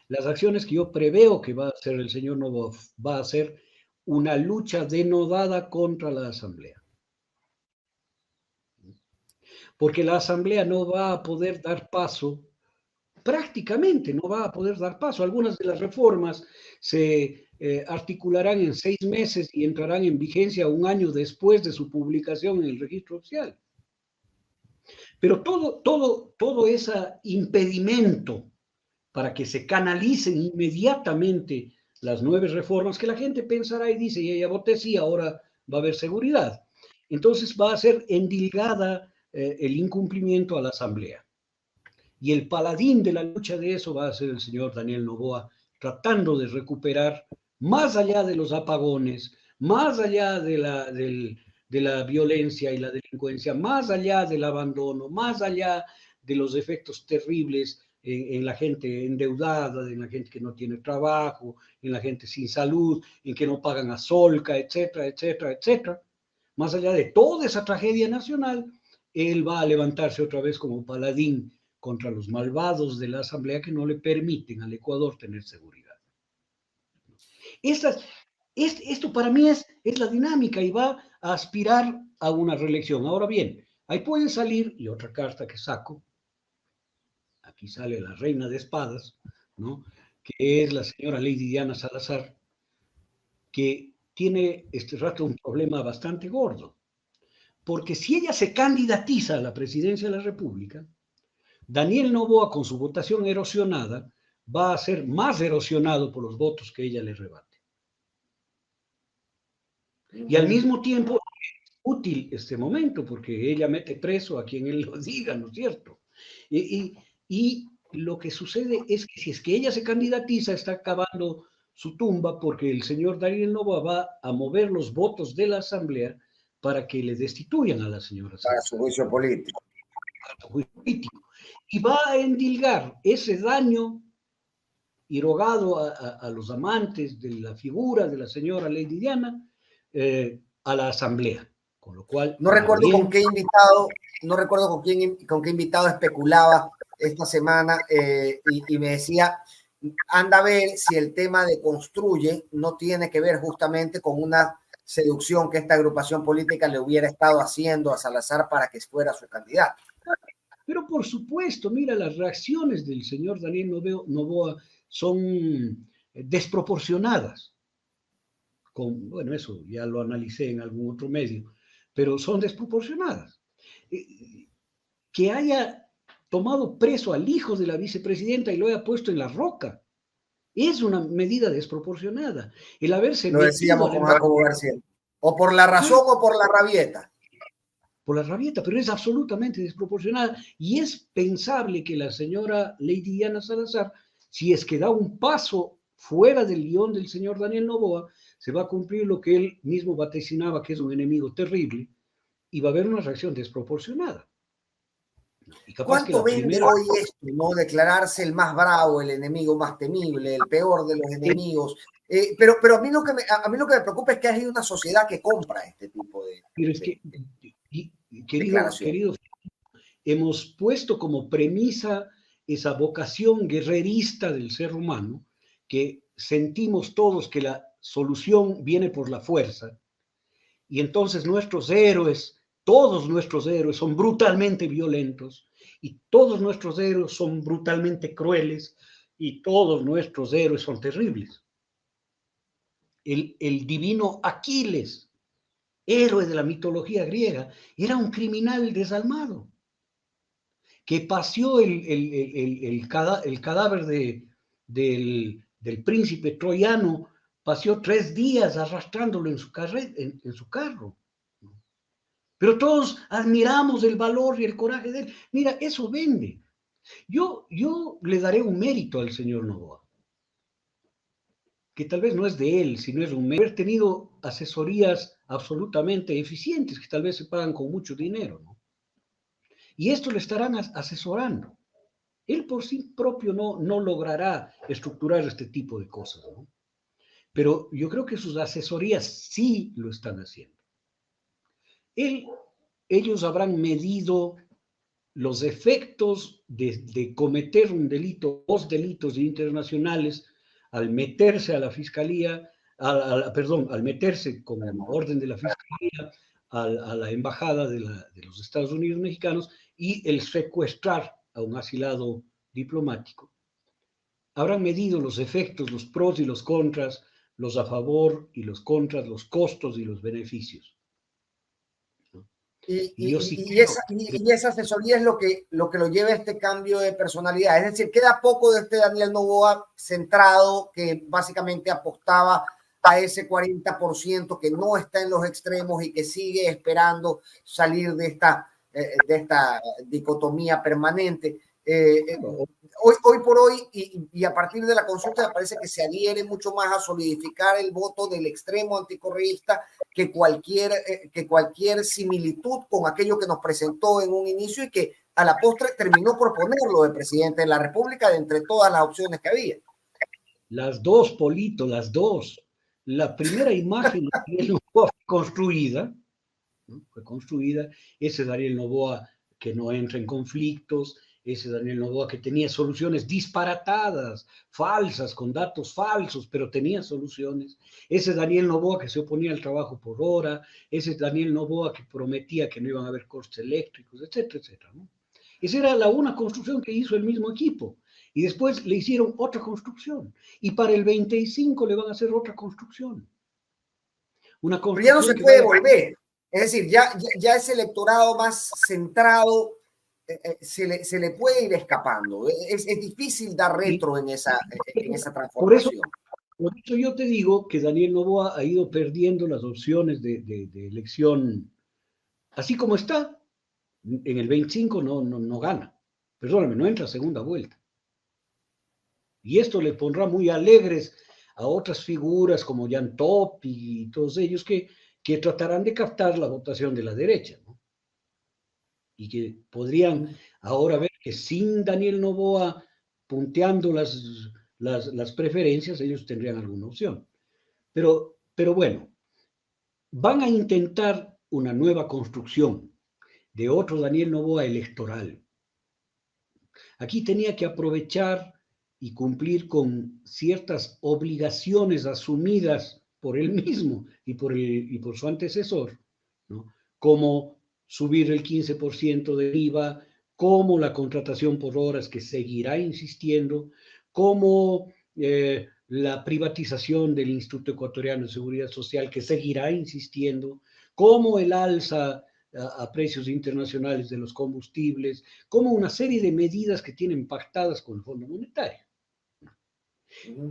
Las acciones que yo preveo que va a hacer el señor Noboa va a ser una lucha denodada contra la Asamblea. Porque la Asamblea no va a poder dar paso, prácticamente no va a poder dar paso. Algunas de las reformas se articularán en 6 meses y entrarán en vigencia 1 año después de su publicación en el registro oficial. Pero todo ese impedimento para que se canalicen inmediatamente las 9 reformas, que la gente pensará y dice, ya voté sí, ahora va a haber seguridad. Entonces va a ser endilgada el incumplimiento a la Asamblea. Y el paladín de la lucha de eso va a ser el señor Daniel Noboa, tratando de recuperar, más allá de los apagones, más allá de la violencia y la delincuencia, más allá del abandono, más allá de los efectos terribles en la gente endeudada, en la gente que no tiene trabajo, en la gente sin salud, en que no pagan a Solca, etcétera, etcétera, etcétera. Más allá de toda esa tragedia nacional, él va a levantarse otra vez como paladín contra los malvados de la Asamblea que no le permiten al Ecuador tener seguridad. Esto para mí es la dinámica y va a aspirar a una reelección. Ahora bien, ahí puede salir, y otra carta que saco, aquí sale la reina de espadas, ¿no? Que es la señora Lady Diana Salazar, que tiene este rato un problema bastante gordo, porque si ella se candidatiza a la presidencia de la República, Daniel Noboa, con su votación erosionada, va a ser más erosionado por los votos que ella le rebate. Y al mismo tiempo, útil este momento, porque ella mete preso a quien él lo diga, ¿no es cierto? Y lo que sucede es que si es que ella se candidatiza, está acabando su tumba, porque el señor Daniel Noboa va a mover los votos de la Asamblea para que le destituyan a la señora Para Salazar. su juicio político. Político. Y va a endilgar ese daño y rogado a los amantes de la figura de la señora Lady Diana a la Asamblea. Con lo cual, No recuerdo también... con qué invitado, no recuerdo con qué invitado especulaba esta semana y me decía, anda a ver si el tema de construye no tiene que ver justamente con una seducción que esta agrupación política le hubiera estado haciendo a Salazar para que fuera su candidato. Pero por supuesto, mira, las reacciones del señor Daniel Noboa son desproporcionadas. Bueno, eso ya lo analicé en algún otro medio, pero son desproporcionadas. Que haya tomado preso al hijo de la vicepresidenta y lo haya puesto en la roca, es una medida desproporcionada. El haberse Lo metido decíamos a la con Jacobo García. O por la razón o por la rabieta. por la rabieta, pero es absolutamente desproporcionada y es pensable que la señora Lady Diana Salazar, si es que da un paso fuera del guión del señor Daniel Noboa, se va a cumplir lo que él mismo vaticinaba, que es un enemigo terrible, y va a haber una reacción desproporcionada. Y capaz que ¿Cuánto la vende primera... hoy esto, no? Declararse el más bravo, el enemigo más temible, el peor de los enemigos. Pero a mí a mí lo que me preocupa es que hay una sociedad que compra este tipo Pero es que, declaración. querido, hemos puesto como premisa esa vocación guerrerista del ser humano, que sentimos todos que la solución viene por la fuerza, y entonces nuestros héroes, todos nuestros héroes son brutalmente violentos, y todos nuestros héroes son brutalmente crueles, y todos nuestros héroes son terribles. El divino Aquiles, héroe de la mitología griega, era un criminal desalmado que paseó el cadáver del príncipe troyano, paseó 3 días arrastrándolo en su carro. Pero todos admiramos el valor y el coraje de él. Mira, eso vende. Yo le daré un mérito al señor Noboa, que tal vez no es de él, sino es un mérito haber tenido asesorías absolutamente eficientes, que tal vez se pagan con mucho dinero, ¿no? Y esto le estarán asesorando. Él por sí propio no logrará estructurar este tipo de cosas, ¿no? Pero yo creo que sus asesorías sí lo están haciendo. Ellos habrán medido los efectos de cometer un delito, 2 delitos internacionales, al meterse a la fiscalía, perdón, al meterse con orden de la fiscalía a la embajada de los Estados Unidos mexicanos y el secuestrar a un asilado diplomático. Habrán medido los efectos, los pros y los contras, los a favor y los contras, los costos y los beneficios. Y yo sí creo Y esa asesoría es lo que lo lleva a este cambio de personalidad. Es decir, queda poco de este Daniel Noboa centrado, que básicamente apostaba a ese 40% que no está en los extremos y que sigue esperando salir de esta dicotomía permanente. Hoy por hoy, y a partir de la consulta, me parece que se adhiere mucho más a solidificar el voto del extremo anticorreísta que cualquier similitud con aquello que nos presentó en un inicio y que a la postre terminó por ponerlo de presidente de la República de entre todas las opciones que había. las dos, Polito, las dos. La primera imagen de Daniel Noboa fue construida, ese Daniel Noboa que no entra en conflictos, ese Daniel Noboa que tenía soluciones disparatadas, falsas, con datos falsos, pero tenía soluciones, ese Daniel Noboa que se oponía al trabajo por hora, ese Daniel Noboa que prometía que no iban a haber costes eléctricos, etcétera, etcétera, ¿no? Esa era una construcción que hizo el mismo equipo. Y después le hicieron otra construcción. Y para el 25 le van a hacer otra construcción. Una Pero ya no construcción se que puede vaya... volver. Es decir, ya ese electorado más centrado se le puede ir escapando. Es difícil dar retro en esa Por eso, transformación. por eso yo te digo que Daniel Noboa ha ido perdiendo las opciones de elección. Así como está, en el 25 no gana. Perdóname, no entra a segunda vuelta. Y esto le pondrá muy alegres a otras figuras como Jan Top y todos ellos que tratarán de captar la votación de la derecha, ¿no? Y que podrían ahora ver que sin Daniel Noboa punteando las preferencias, ellos tendrían alguna opción. Pero bueno, van a intentar una nueva construcción de otro Daniel Noboa electoral. Aquí tenía que aprovechar y cumplir con ciertas obligaciones asumidas por él mismo y por su antecesor, ¿no? Como subir el 15% del IVA, como la contratación por horas que seguirá insistiendo, como la privatización del Instituto Ecuatoriano de Seguridad Social que seguirá insistiendo, como el alza a precios internacionales de los combustibles, como una serie de medidas que tienen pactadas con el Fondo Monetario.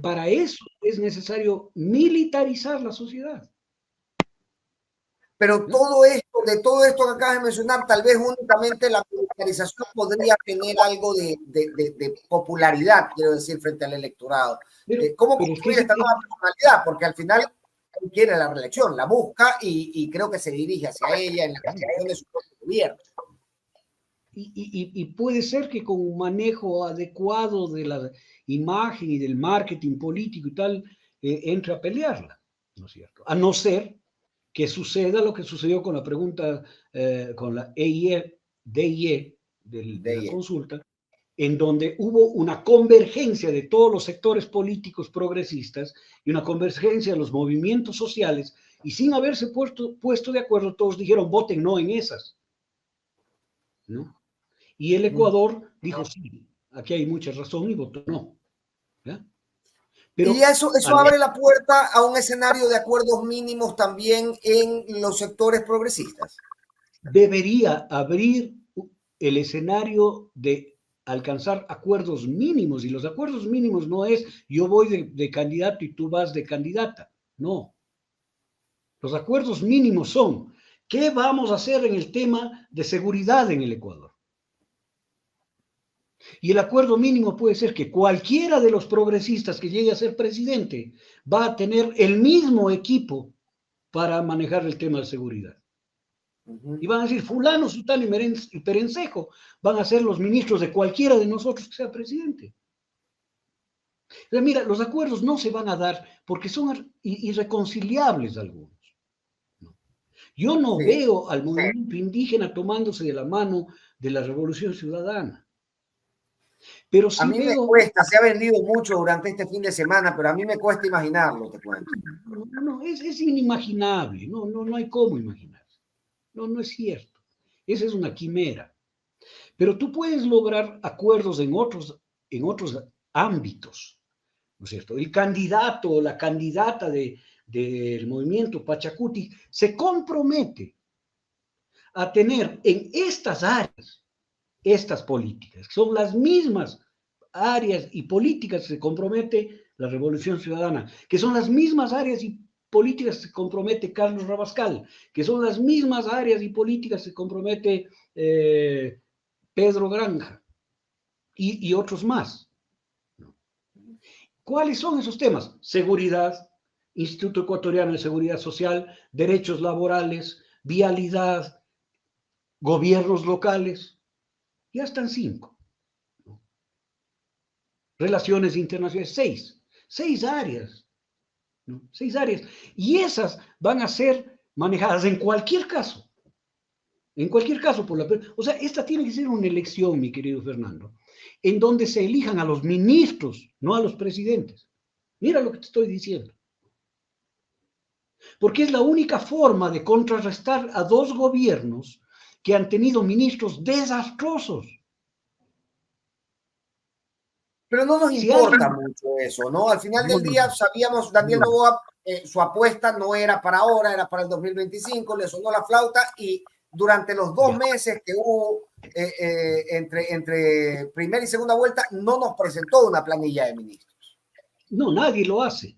Para eso es necesario militarizar la sociedad. Pero todo esto, de todo esto que acabas de mencionar, tal vez únicamente la militarización podría tener algo de popularidad, quiero decir, frente al electorado. ¿Cómo pero construir esta nueva personalidad? Porque al final él quiere la reelección, la busca y creo que se dirige hacia ella en la construcción de su propio gobierno. Y puede ser que con un manejo adecuado de la imagen y del marketing político y tal, entre a pelearla, ¿no es cierto? A no ser que suceda lo que sucedió con la pregunta, con la DIE de la consulta, en donde hubo una convergencia de todos los sectores políticos progresistas y una convergencia de los movimientos sociales, y sin haberse puesto de acuerdo, todos dijeron, voten no en esas, ¿no? Y el Ecuador dijo, sí, aquí hay mucha razón y votó no. ¿Ya? Pero y eso abre la puerta a un escenario de acuerdos mínimos también en los sectores progresistas. Debería abrir el escenario de alcanzar acuerdos mínimos, y los acuerdos mínimos no es yo voy de candidato y tú vas de candidata, no. Los acuerdos mínimos son ¿qué vamos a hacer en el tema de seguridad en el Ecuador? Y el acuerdo mínimo puede ser que cualquiera de los progresistas que llegue a ser presidente va a tener el mismo equipo para manejar el tema de seguridad. Y van a decir, fulano, sutano y perencejo van a ser los ministros de cualquiera de nosotros que sea presidente. Pero mira, los acuerdos no se van a dar porque son irreconciliables algunos. Yo no veo al movimiento indígena tomándose de la mano de la Revolución Ciudadana. Pero sí a mí me cuesta, se ha vendido mucho durante este fin de semana, pero a mí me cuesta imaginarlo, te cuento. No, es inimaginable, no hay cómo imaginarse. No es cierto. Esa es una quimera. Pero tú puedes lograr acuerdos en otros ámbitos, ¿no es cierto? El candidato o la candidata del movimiento Pachacuti se compromete a tener en estas áreas, estas políticas, que son las mismas áreas y políticas que se compromete la Revolución Ciudadana, que son las mismas áreas y políticas que se compromete Carlos Rabascal, que son las mismas áreas y políticas que se compromete Pedro Granja y otros más. ¿Cuáles son esos temas? Seguridad, Instituto Ecuatoriano de Seguridad Social, derechos laborales, vialidad, gobiernos locales. Ya están 5. Relaciones internacionales, 6 áreas, ¿no? 6 áreas. Y esas van a ser manejadas en cualquier caso. En cualquier caso, o sea, esta tiene que ser una elección, mi querido Fernando, en donde se elijan a los ministros, no a los presidentes. Mira lo que te estoy diciendo. Porque es la única forma de contrarrestar a 2 gobiernos que han tenido ministros desastrosos. Pero no nos Si importa alguien... mucho eso, ¿no? Al final No, del día sabíamos, Daniel no. Noboa, su apuesta no era para ahora, era para el 2025, le sonó la flauta y durante los 2 meses que hubo entre primera y segunda vuelta no nos presentó una planilla de ministros. No, nadie lo hace.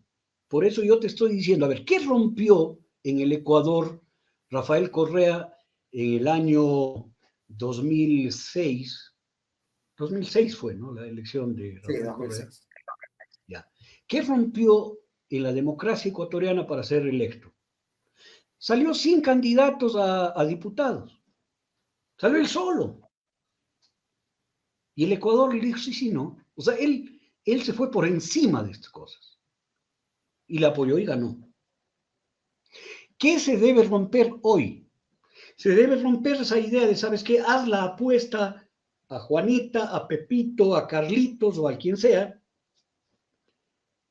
Por eso yo te estoy diciendo, a ver, ¿qué rompió en el Ecuador Rafael Correa en el año 2006? 2006 fue, ¿no? La elección de Sí, Rafael Correa. 2006. Ya. ¿Qué rompió en la democracia ecuatoriana para ser electo? Salió sin candidatos a diputados. Salió él solo. Y el Ecuador le dijo, sí, sí, no. O sea, él se fue por encima de estas cosas. Y la apoyó y ganó. ¿Qué se debe romper hoy? Se debe romper esa idea de, ¿sabes qué? Haz la apuesta a Juanita, a Pepito, a Carlitos o a quien sea,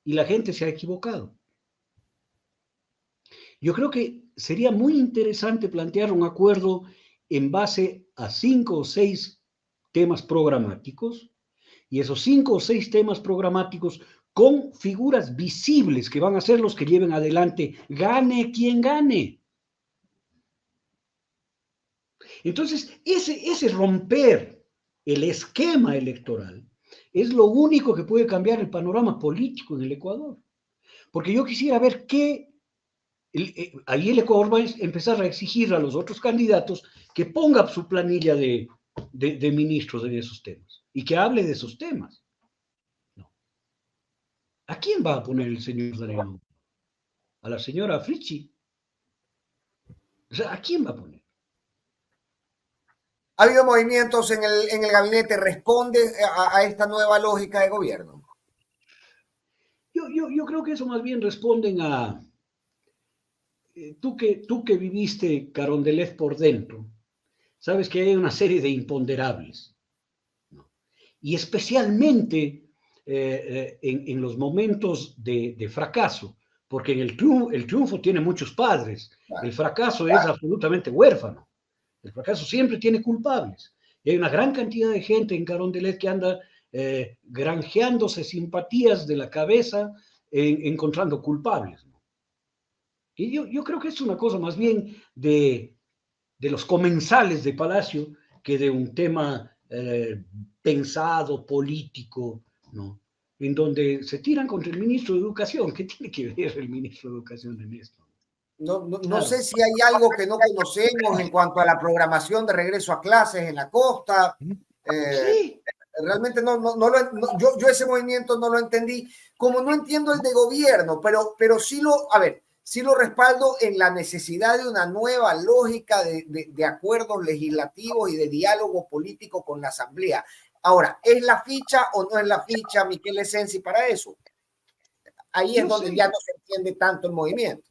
y la gente se ha equivocado. Yo creo que sería muy interesante plantear un acuerdo en base a 5 o 6 temas programáticos, y esos 5 o 6 temas programáticos con figuras visibles que van a ser los que lleven adelante, gane quien gane. Entonces, ese romper el esquema electoral es lo único que puede cambiar el panorama político en el Ecuador. Porque yo quisiera ver ahí el Ecuador va a empezar a exigir a los otros candidatos que ponga su planilla de ministros en esos temas y que hable de esos temas. No. ¿A quién va a poner el señor Dareno? ¿A la señora Frichi? O sea, ¿a quién va a poner? ¿Ha habido movimientos en el gabinete? ¿Responde a esta nueva lógica de gobierno? Yo creo que eso más bien responden a... tú que viviste Carondelet por dentro, sabes que hay una serie de imponderables, ¿no? Y especialmente en los momentos de fracaso, porque en el triunfo tiene muchos padres, el fracaso es absolutamente huérfano, el fracaso siempre tiene culpables. Y hay una gran cantidad de gente en Carondelet que anda granjeándose simpatías de la cabeza, encontrando culpables, ¿no? Y yo creo que es una cosa más bien de los comensales de Palacio que de un tema pensado, político, ¿no? En donde se tiran contra el ministro de Educación. ¿Qué tiene que ver el ministro de Educación en esto? No Nada. sé si hay algo que no conocemos en cuanto a la programación de regreso a clases en la costa. Sí. Realmente yo ese movimiento no lo entendí, como no entiendo el de gobierno, pero sí sí lo respaldo en la necesidad de una nueva lógica de acuerdos legislativos y de diálogo político con la Asamblea. Ahora, ¿es la ficha o no es la ficha Miquel Esensi para eso? Ahí es No donde sé. ya no se entiende tanto el movimiento.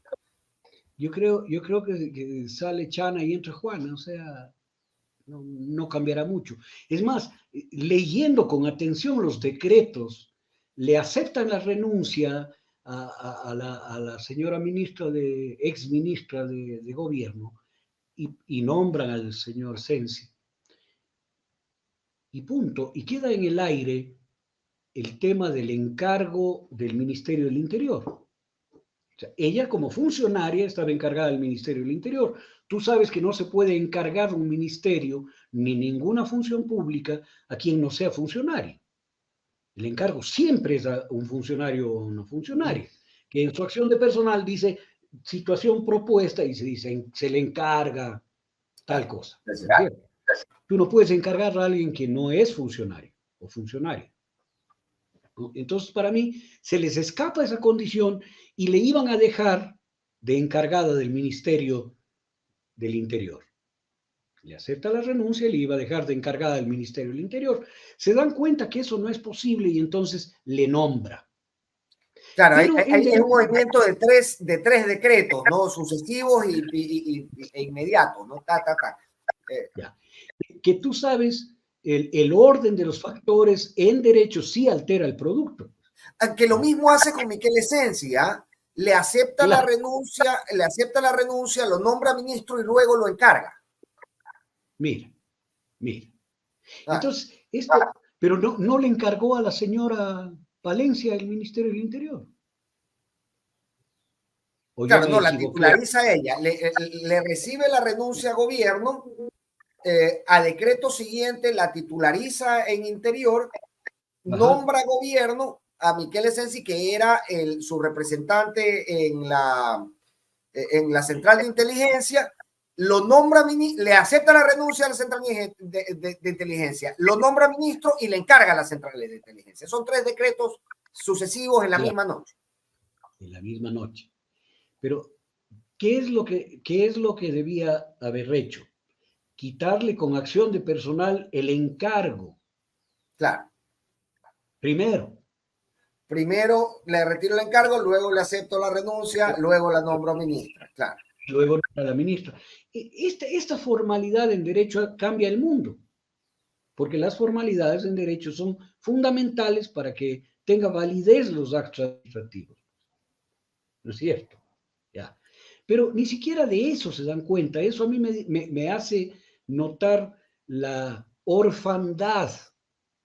Yo creo que sale Chana y entra Juana, o sea, no cambiará mucho. Es más, leyendo con atención los decretos, le aceptan la renuncia a la señora ministra ex ministra de gobierno y nombran al señor Sensi. Y punto. Y queda en el aire el tema del encargo del Ministerio del Interior. O sea, ella como funcionaria estaba encargada del Ministerio del Interior. Tú sabes que no se puede encargar un ministerio ni ninguna función pública a quien no sea funcionario. El encargo siempre es a un funcionario o una funcionaria, que en su acción de personal dice situación propuesta y se dice se le encarga tal cosa. ¿Cierto? Tú no puedes encargar a alguien que no es funcionario o funcionaria. Entonces, para mí, se les escapa esa condición y le iban a dejar de encargada del Ministerio del Interior. Le acepta la renuncia y le iba a dejar de encargada del Ministerio del Interior. Se dan cuenta que eso no es posible y entonces le nombra. Claro, Pero hay un movimiento de tres decretos, ¿no? Sucesivos e inmediatos, ¿no? Ya. Que tú sabes, el orden de los factores en derecho sí altera el producto. Que lo mismo hace con Miquel Esensi, ¿ah? Le acepta Claro. la renuncia, lo nombra ministro y luego lo encarga. Mira. Ah, Entonces, esto, pero no le encargó a la señora Palencia el Ministerio del Interior. ¿O claro, yo me no, la equivoqué? titulariza ella, le recibe la renuncia a gobierno, a decreto siguiente la titulariza en Interior, Ajá. nombra gobierno a Miquel Esensi, que era su representante en la central de inteligencia, lo nombra, le acepta la renuncia a la central de inteligencia, lo nombra ministro y le encarga a la central de inteligencia. Son 3 decretos sucesivos en la Claro, misma noche. en la misma noche. Pero, ¿qué es lo que debía haber hecho? Quitarle con acción de personal el encargo, Claro. primero. Primero le retiro el encargo, luego le acepto la renuncia, luego la nombro ministra. Claro. Luego a la ministra. Esta formalidad en derecho cambia el mundo, porque las formalidades en derecho son fundamentales para que tenga validez los actos administrativos. ¿No es cierto? Ya. Pero ni siquiera de eso se dan cuenta. Eso a mí me hace notar la orfandad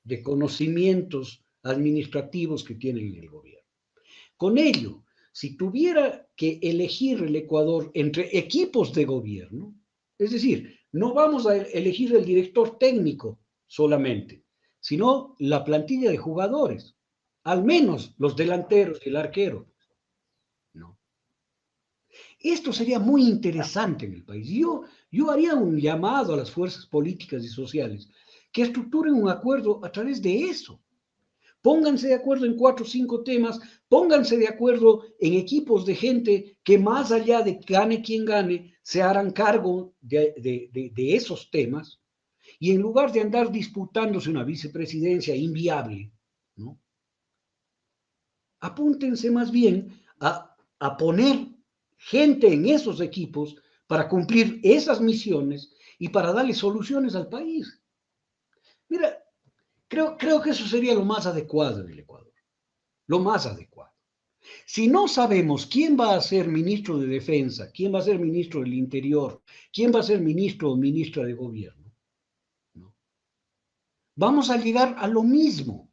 de conocimientos administrativos que tiene el gobierno. Con ello, si tuviera que elegir el Ecuador entre equipos de gobierno, es decir, no vamos a elegir el director técnico solamente, sino la plantilla de jugadores, al menos los delanteros y el arquero. No. Esto sería muy interesante en el país. Yo haría un llamado a las fuerzas políticas y sociales que estructuren un acuerdo a través de eso. Pónganse de acuerdo en 4 o 5 temas, pónganse de acuerdo en equipos de gente que más allá de gane quien gane, se harán cargo de esos temas y en lugar de andar disputándose una vicepresidencia inviable, ¿no? Apúntense más bien a poner gente en esos equipos para cumplir esas misiones y para darle soluciones al país. Mira, creo que eso sería lo más adecuado en el Ecuador, lo más adecuado. Si no sabemos quién va a ser ministro de Defensa, quién va a ser ministro del Interior, quién va a ser ministro o ministra de Gobierno, ¿no? Vamos a llegar a lo mismo,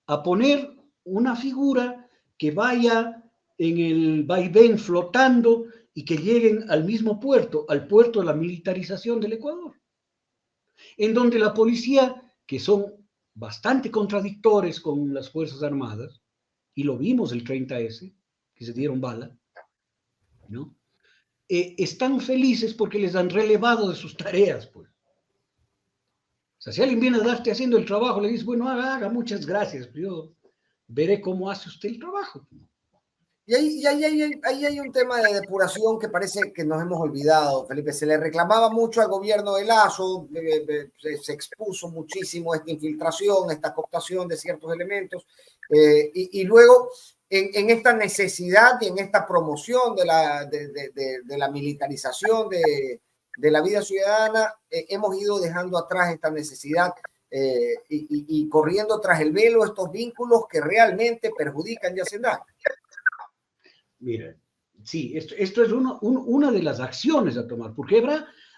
a poner una figura que vaya en el vaivén flotando y que lleguen al mismo puerto, al puerto de la militarización del Ecuador, en donde la policía, que son bastante contradictores con las Fuerzas Armadas, y lo vimos el 30S, que se dieron bala, ¿no? Están felices porque les han relevado de sus tareas, pues. O sea, si alguien viene a darte haciendo el trabajo, le dices, bueno, haga, muchas gracias, yo veré cómo hace usted el trabajo. Y ahí hay un tema de depuración que parece que nos hemos olvidado, Felipe. Se le reclamaba mucho al gobierno de Lazo, se expuso muchísimo esta infiltración, esta cooptación de ciertos elementos, y luego en esta necesidad y en esta promoción de la militarización de la vida ciudadana, hemos ido dejando atrás esta necesidad y corriendo tras el velo estos vínculos que realmente perjudican y hacen daño. Mira, sí, esto es una de las acciones a tomar, porque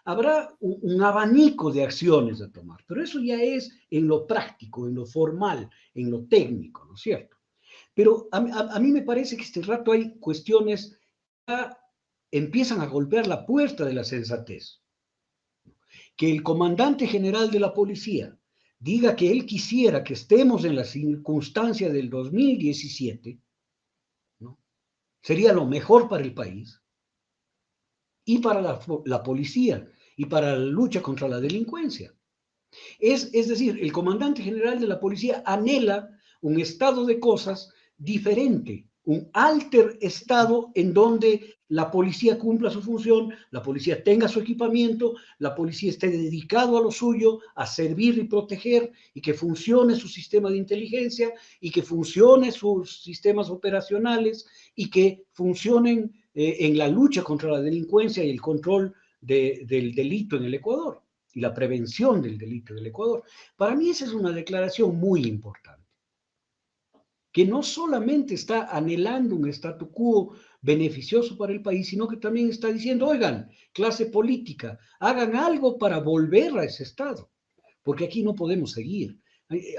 habrá un abanico de acciones a tomar, pero eso ya es en lo práctico, en lo formal, en lo técnico, ¿no es cierto? Pero a mí me parece que este rato hay cuestiones que empiezan a golpear la puerta de la sensatez. Que el comandante general de la policía diga que él quisiera que estemos en la circunstancia del 2017, ¿no? Sería lo mejor para el país y para la policía y para la lucha contra la delincuencia. Es decir, el comandante general de la policía anhela un estado de cosas diferente, un alter estado en donde la policía cumpla su función, la policía tenga su equipamiento, la policía esté dedicado a lo suyo, a servir y proteger, y que funcione su sistema de inteligencia, y que funcione sus sistemas operacionales, y que funcionen en la lucha contra la delincuencia y el control del delito en el Ecuador y la prevención del delito del Ecuador. Para mí esa es una declaración muy importante, que no solamente está anhelando un statu quo beneficioso para el país, sino que también está diciendo, oigan, clase política, hagan algo para volver a ese estado, porque aquí no podemos seguir.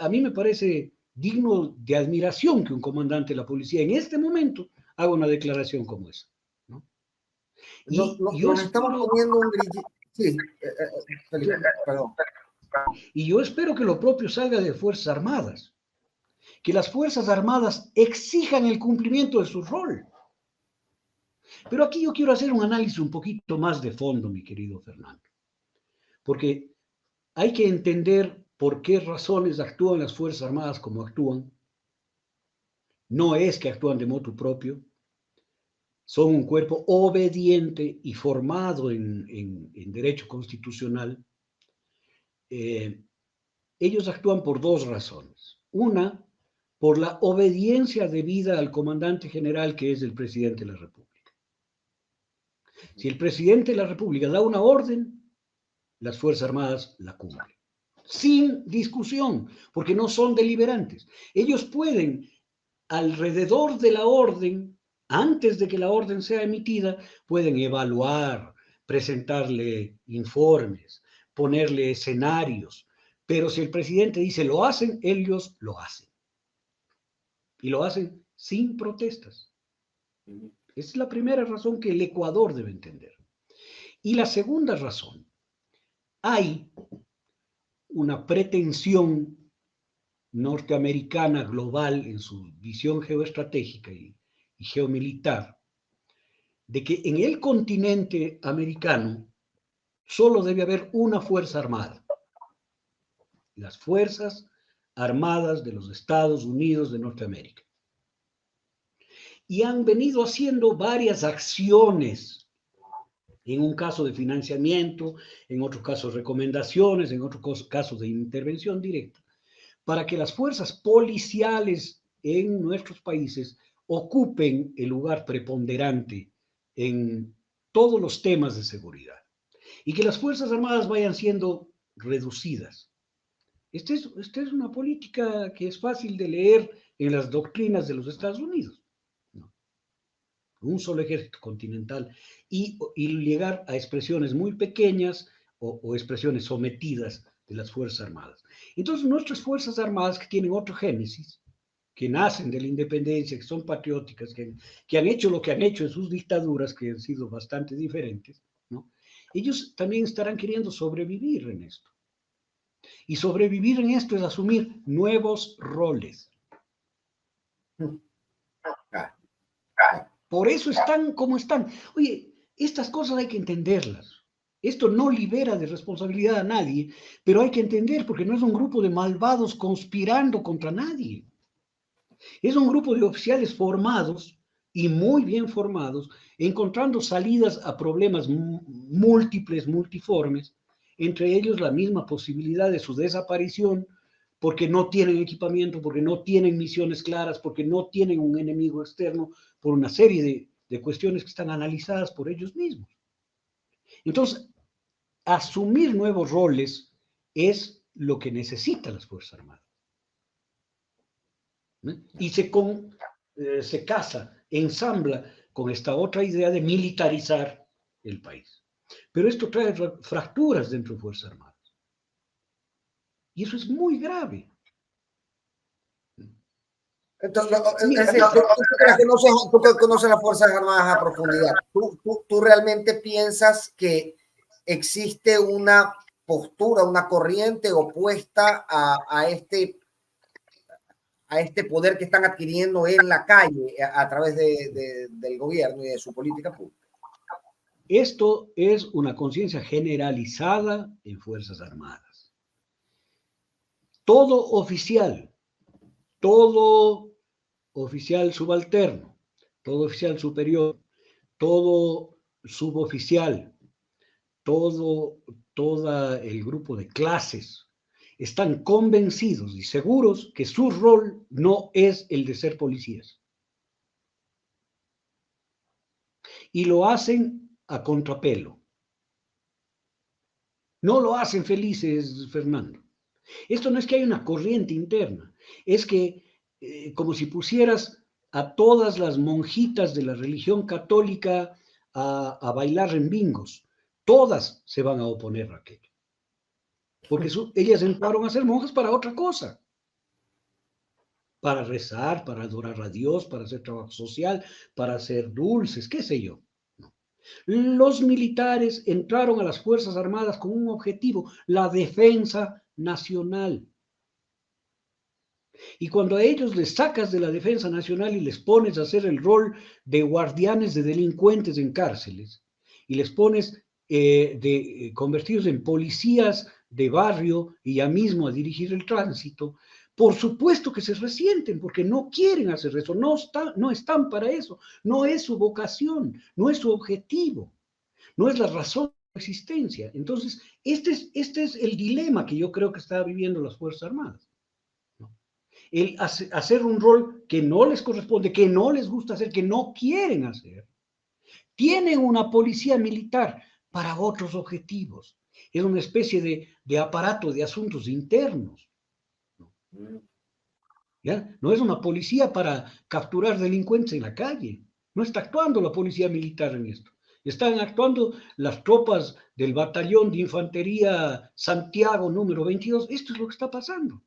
A mí me parece digno de admiración que un comandante de la policía en este momento haga una declaración como esa, ¿no? Nos estamos poniendo un grillito. Sí, Felipe, perdón. Y yo espero que lo propio salga de Fuerzas Armadas, que las Fuerzas Armadas exijan el cumplimiento de su rol. Pero aquí yo quiero hacer un análisis un poquito más de fondo, mi querido Fernando, porque hay que entender por qué razones actúan las Fuerzas Armadas como actúan. No es que actúan de motu propio, son un cuerpo obediente y formado en derecho constitucional. Ellos actúan por dos razones. Una, por la obediencia debida al comandante general, que es el presidente de la República. Si el presidente de la República da una orden, las Fuerzas Armadas la cumplen. Sin discusión, porque no son deliberantes. Ellos pueden, alrededor de la orden, antes de que la orden sea emitida, pueden evaluar, presentarle informes, ponerle escenarios, pero si el presidente dice lo hacen, ellos lo hacen. Y lo hacen sin protestas. Esa es la primera razón que el Ecuador debe entender. Y la segunda razón, hay una pretensión norteamericana global en su visión geoestratégica y geomilitar, de que en el continente americano solo debe haber una fuerza armada. Las Fuerzas Armadas de los Estados Unidos de Norteamérica. Y han venido haciendo varias acciones, en un caso de financiamiento, en otro caso recomendaciones, en otro caso de intervención directa, para que las fuerzas policiales en nuestros países ocupen el lugar preponderante en todos los temas de seguridad y que las Fuerzas Armadas vayan siendo reducidas. Esta es una política que es fácil de leer en las doctrinas de los Estados Unidos. ¿No? Un solo ejército continental y llegar a expresiones muy pequeñas o expresiones sometidas de las Fuerzas Armadas. Entonces, nuestras Fuerzas Armadas, que tienen otro génesis, que nacen de la independencia, que son patrióticas, que han hecho lo que han hecho en sus dictaduras, que han sido bastante diferentes, ¿no? Ellos también estarán queriendo sobrevivir en esto. Y sobrevivir en esto es asumir nuevos roles. Por eso están como están. Oye, estas cosas hay que entenderlas. Esto no libera de responsabilidad a nadie, pero hay que entender porque no es un grupo de malvados conspirando contra nadie. Es un grupo de oficiales formados y muy bien formados, encontrando salidas a problemas múltiples, multiformes, entre ellos la misma posibilidad de su desaparición, porque no tienen equipamiento, porque no tienen misiones claras, porque no tienen un enemigo externo, por una serie de cuestiones que están analizadas por ellos mismos. Entonces, asumir nuevos roles es lo que necesitan las Fuerzas Armadas. Y se casa, ensambla con esta otra idea de militarizar el país. Pero esto trae fracturas dentro de Fuerzas Armadas. Y eso es muy grave. Entonces, es decir, tú que conoces las Fuerzas Armadas a profundidad, ¿tú realmente piensas que existe una postura, una corriente opuesta a este poder que están adquiriendo en la calle a través del gobierno y de su política pública? Esto es una conciencia generalizada en Fuerzas Armadas. Todo oficial subalterno, todo oficial superior, todo suboficial, todo el grupo de clases están convencidos y seguros que su rol no es el de ser policías. Y lo hacen a contrapelo. No lo hacen felices, Fernando. Esto no es que haya una corriente interna, es que como si pusieras a todas las monjitas de la religión católica a bailar en bingos. Todas se van a oponer a aquello. Porque ellas entraron a ser monjas para otra cosa. para rezar, para adorar a Dios, para hacer trabajo social, para hacer dulces, qué sé yo. No. Los militares entraron a las Fuerzas Armadas con un objetivo, la defensa nacional. Y cuando a ellos les sacas de la defensa nacional y les pones a hacer el rol de guardianes de delincuentes en cárceles, y les pones convertidos en policías de barrio y ya mismo a dirigir el tránsito, por supuesto que se resienten porque no quieren hacer eso, no están para eso, no es su vocación, no es su objetivo, no es la razón de su existencia. Entonces, este es el dilema que yo creo que están viviendo las Fuerzas Armadas. El hacer un rol que no les corresponde, que no les gusta hacer, que no quieren hacer. Tienen una policía militar para otros objetivos. Es una especie de aparato de asuntos internos. ¿Ya? No es una policía para capturar delincuentes en la calle. No está actuando la policía militar en esto. Están actuando las tropas del batallón de infantería Santiago número 22. Esto es lo que está pasando.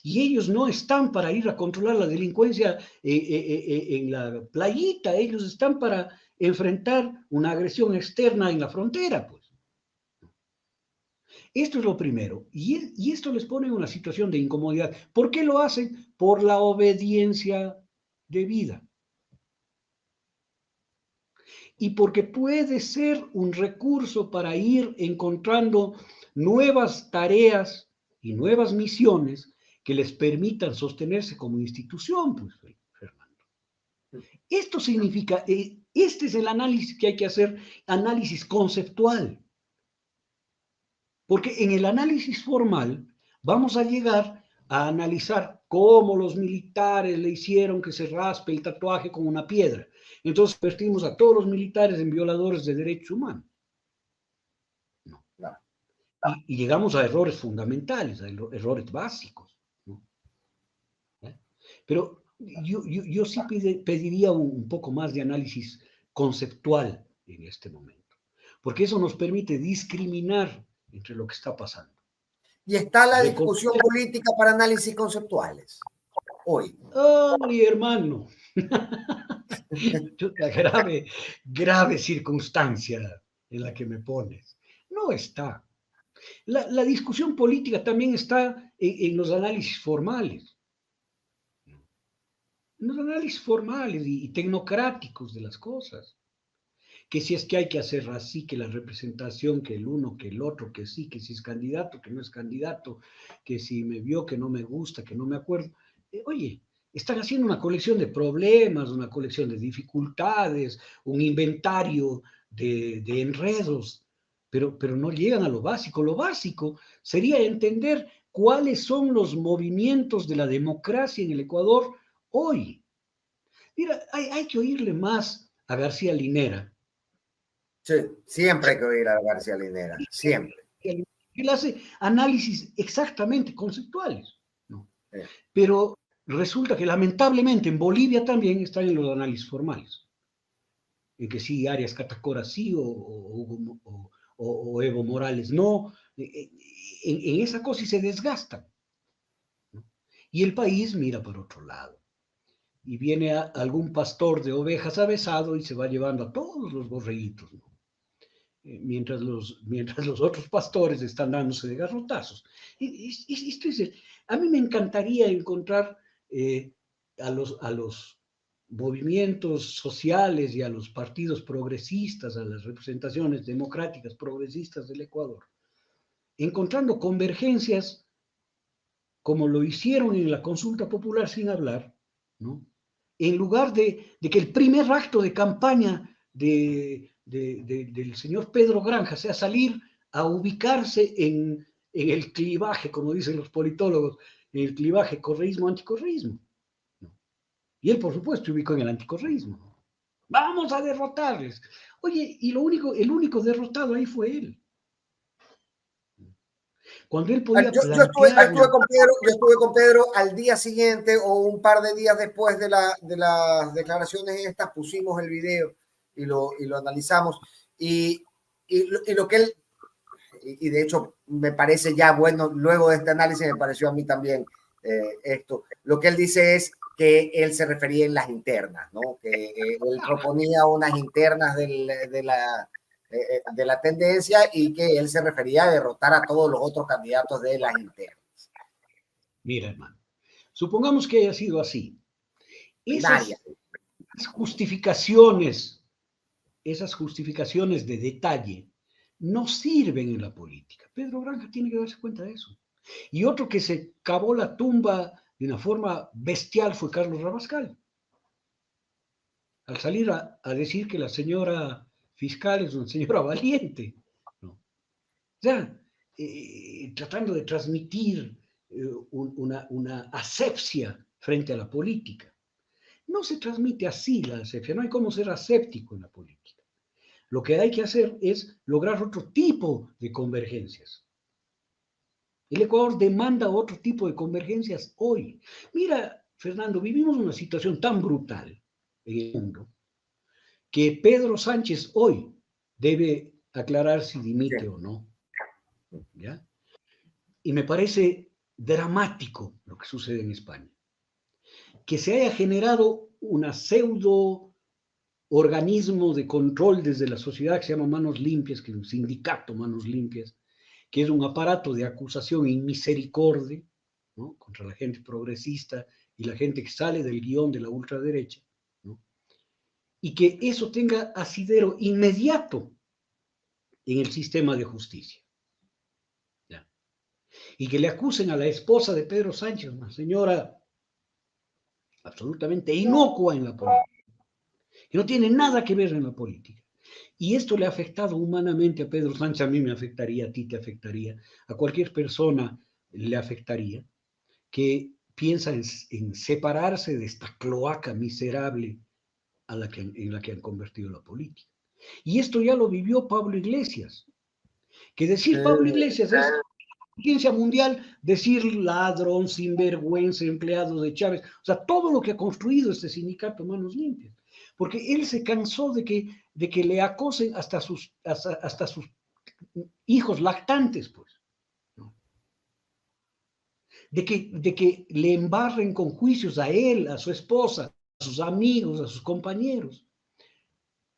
Y ellos no están para ir a controlar la delincuencia en la playita, ellos están para enfrentar una agresión externa en la frontera, pues. Esto es lo primero. Y esto les pone en una situación de incomodidad. ¿Por qué lo hacen? Por la obediencia debida. Y porque puede ser un recurso para ir encontrando nuevas tareas y nuevas misiones que les permitan sostenerse como institución, pues, Fernando. Esto significa, este es el análisis que hay que hacer, análisis conceptual. Porque en el análisis formal vamos a llegar a analizar cómo los militares le hicieron que se raspe el tatuaje con una piedra. Entonces convertimos a todos los militares en violadores de derechos humanos. No. Y llegamos a errores fundamentales, a errores básicos. ¿No? Pero yo sí pediría un poco más de análisis conceptual en este momento, porque eso nos permite discriminar entre lo que está pasando. Y está la discusión política para análisis conceptuales hoy. ¡Ay, hermano! Grave, grave circunstancia en la que me pones. No está. La discusión política también está en los análisis formales. En los análisis formales y tecnocráticos de las cosas. Que si es que hay que hacer así, que la representación, que el uno, que el otro, que sí, que si es candidato, que no es candidato, que si me vio, que no me gusta, que no me acuerdo. Oye, están haciendo una colección de problemas, una colección de dificultades, un inventario de enredos, pero no llegan a lo básico. Lo básico sería entender cuáles son los movimientos de la democracia en el Ecuador hoy. Mira, hay que oírle más a García Linera. Sí, siempre hay que oír a García Linera, siempre. Él hace análisis exactamente conceptuales, ¿no? Sí. Pero resulta que lamentablemente en Bolivia también están en los análisis formales, en que sí, Arias Catacora sí, o Evo Morales no, en esa cosa y se desgastan, ¿no? Y el país mira por otro lado. Y viene algún pastor de ovejas avesado y se va llevando a todos los borreguitos, ¿no? Mientras los otros pastores están dándose de garrotazos. Esto es, a mí me encantaría encontrar a los movimientos sociales y a los partidos progresistas, a las representaciones democráticas progresistas del Ecuador, encontrando convergencias como lo hicieron en la consulta popular sin hablar, ¿no? En lugar de que el primer acto de campaña del señor Pedro Granja sea salir a ubicarse en el clivaje, como dicen los politólogos, en el clivaje correísmo-anticorreísmo, ¿no? Y él, por supuesto, ubicó en el anticorreísmo. Vamos a derrotarles. Oye, y el único derrotado ahí fue él. Cuando él podía yo estuve con Pedro al día siguiente o un par de días después de las declaraciones estas, pusimos el video y lo analizamos. Y lo que él, y de hecho me parece ya bueno, luego de este análisis me pareció a mí también esto. Lo que él dice es que él se refería en las internas, ¿no? Que él proponía unas internas de la tendencia y que él se refería a derrotar a todos los otros candidatos de las internas. Mira, hermano, supongamos que haya sido así. Primaria. Esas justificaciones de detalle no sirven en la política. Pedro Granja tiene que darse cuenta de eso. Y otro que se cavó la tumba de una forma bestial fue Carlos Rabascal. Al salir a decir que la señora fiscal es una señora valiente, ¿no? Ya, tratando de transmitir una asepsia frente a la política. No se transmite así la asepsia, no hay cómo ser aséptico en la política. Lo que hay que hacer es lograr otro tipo de convergencias. El Ecuador demanda otro tipo de convergencias hoy. Mira, Fernando, vivimos una situación tan brutal en el mundo que Pedro Sánchez hoy debe aclarar si dimite o no. ¿Ya? Y me parece dramático lo que sucede en España. Que se haya generado una pseudo organismo de control desde la sociedad que se llama Manos Limpias, que es un sindicato Manos Limpias, que es un aparato de acusación inmisericordia, ¿no?, contra la gente progresista y la gente que sale del guión de la ultraderecha, ¿no?, y que eso tenga asidero inmediato en el sistema de justicia. ¿Ya? Y que le acusen a la esposa de Pedro Sánchez, una señora absolutamente inocua en la política, que no tiene nada que ver en la política. Y esto le ha afectado humanamente a Pedro Sánchez, a mí me afectaría, a ti te afectaría, a cualquier persona le afectaría, que piensa en separarse de esta cloaca miserable en la que han convertido la política. Y esto ya lo vivió Pablo Iglesias, que decir Pablo Iglesias es inteligencia mundial, decir ladrón, sinvergüenza, empleado de Chávez, o sea, todo lo que ha construido este sindicato Manos Limpias, porque él se cansó de que le acosen hasta sus hijos lactantes, pues, ¿no? de que le embarren con juicios a él, a su esposa, a sus amigos, a sus compañeros.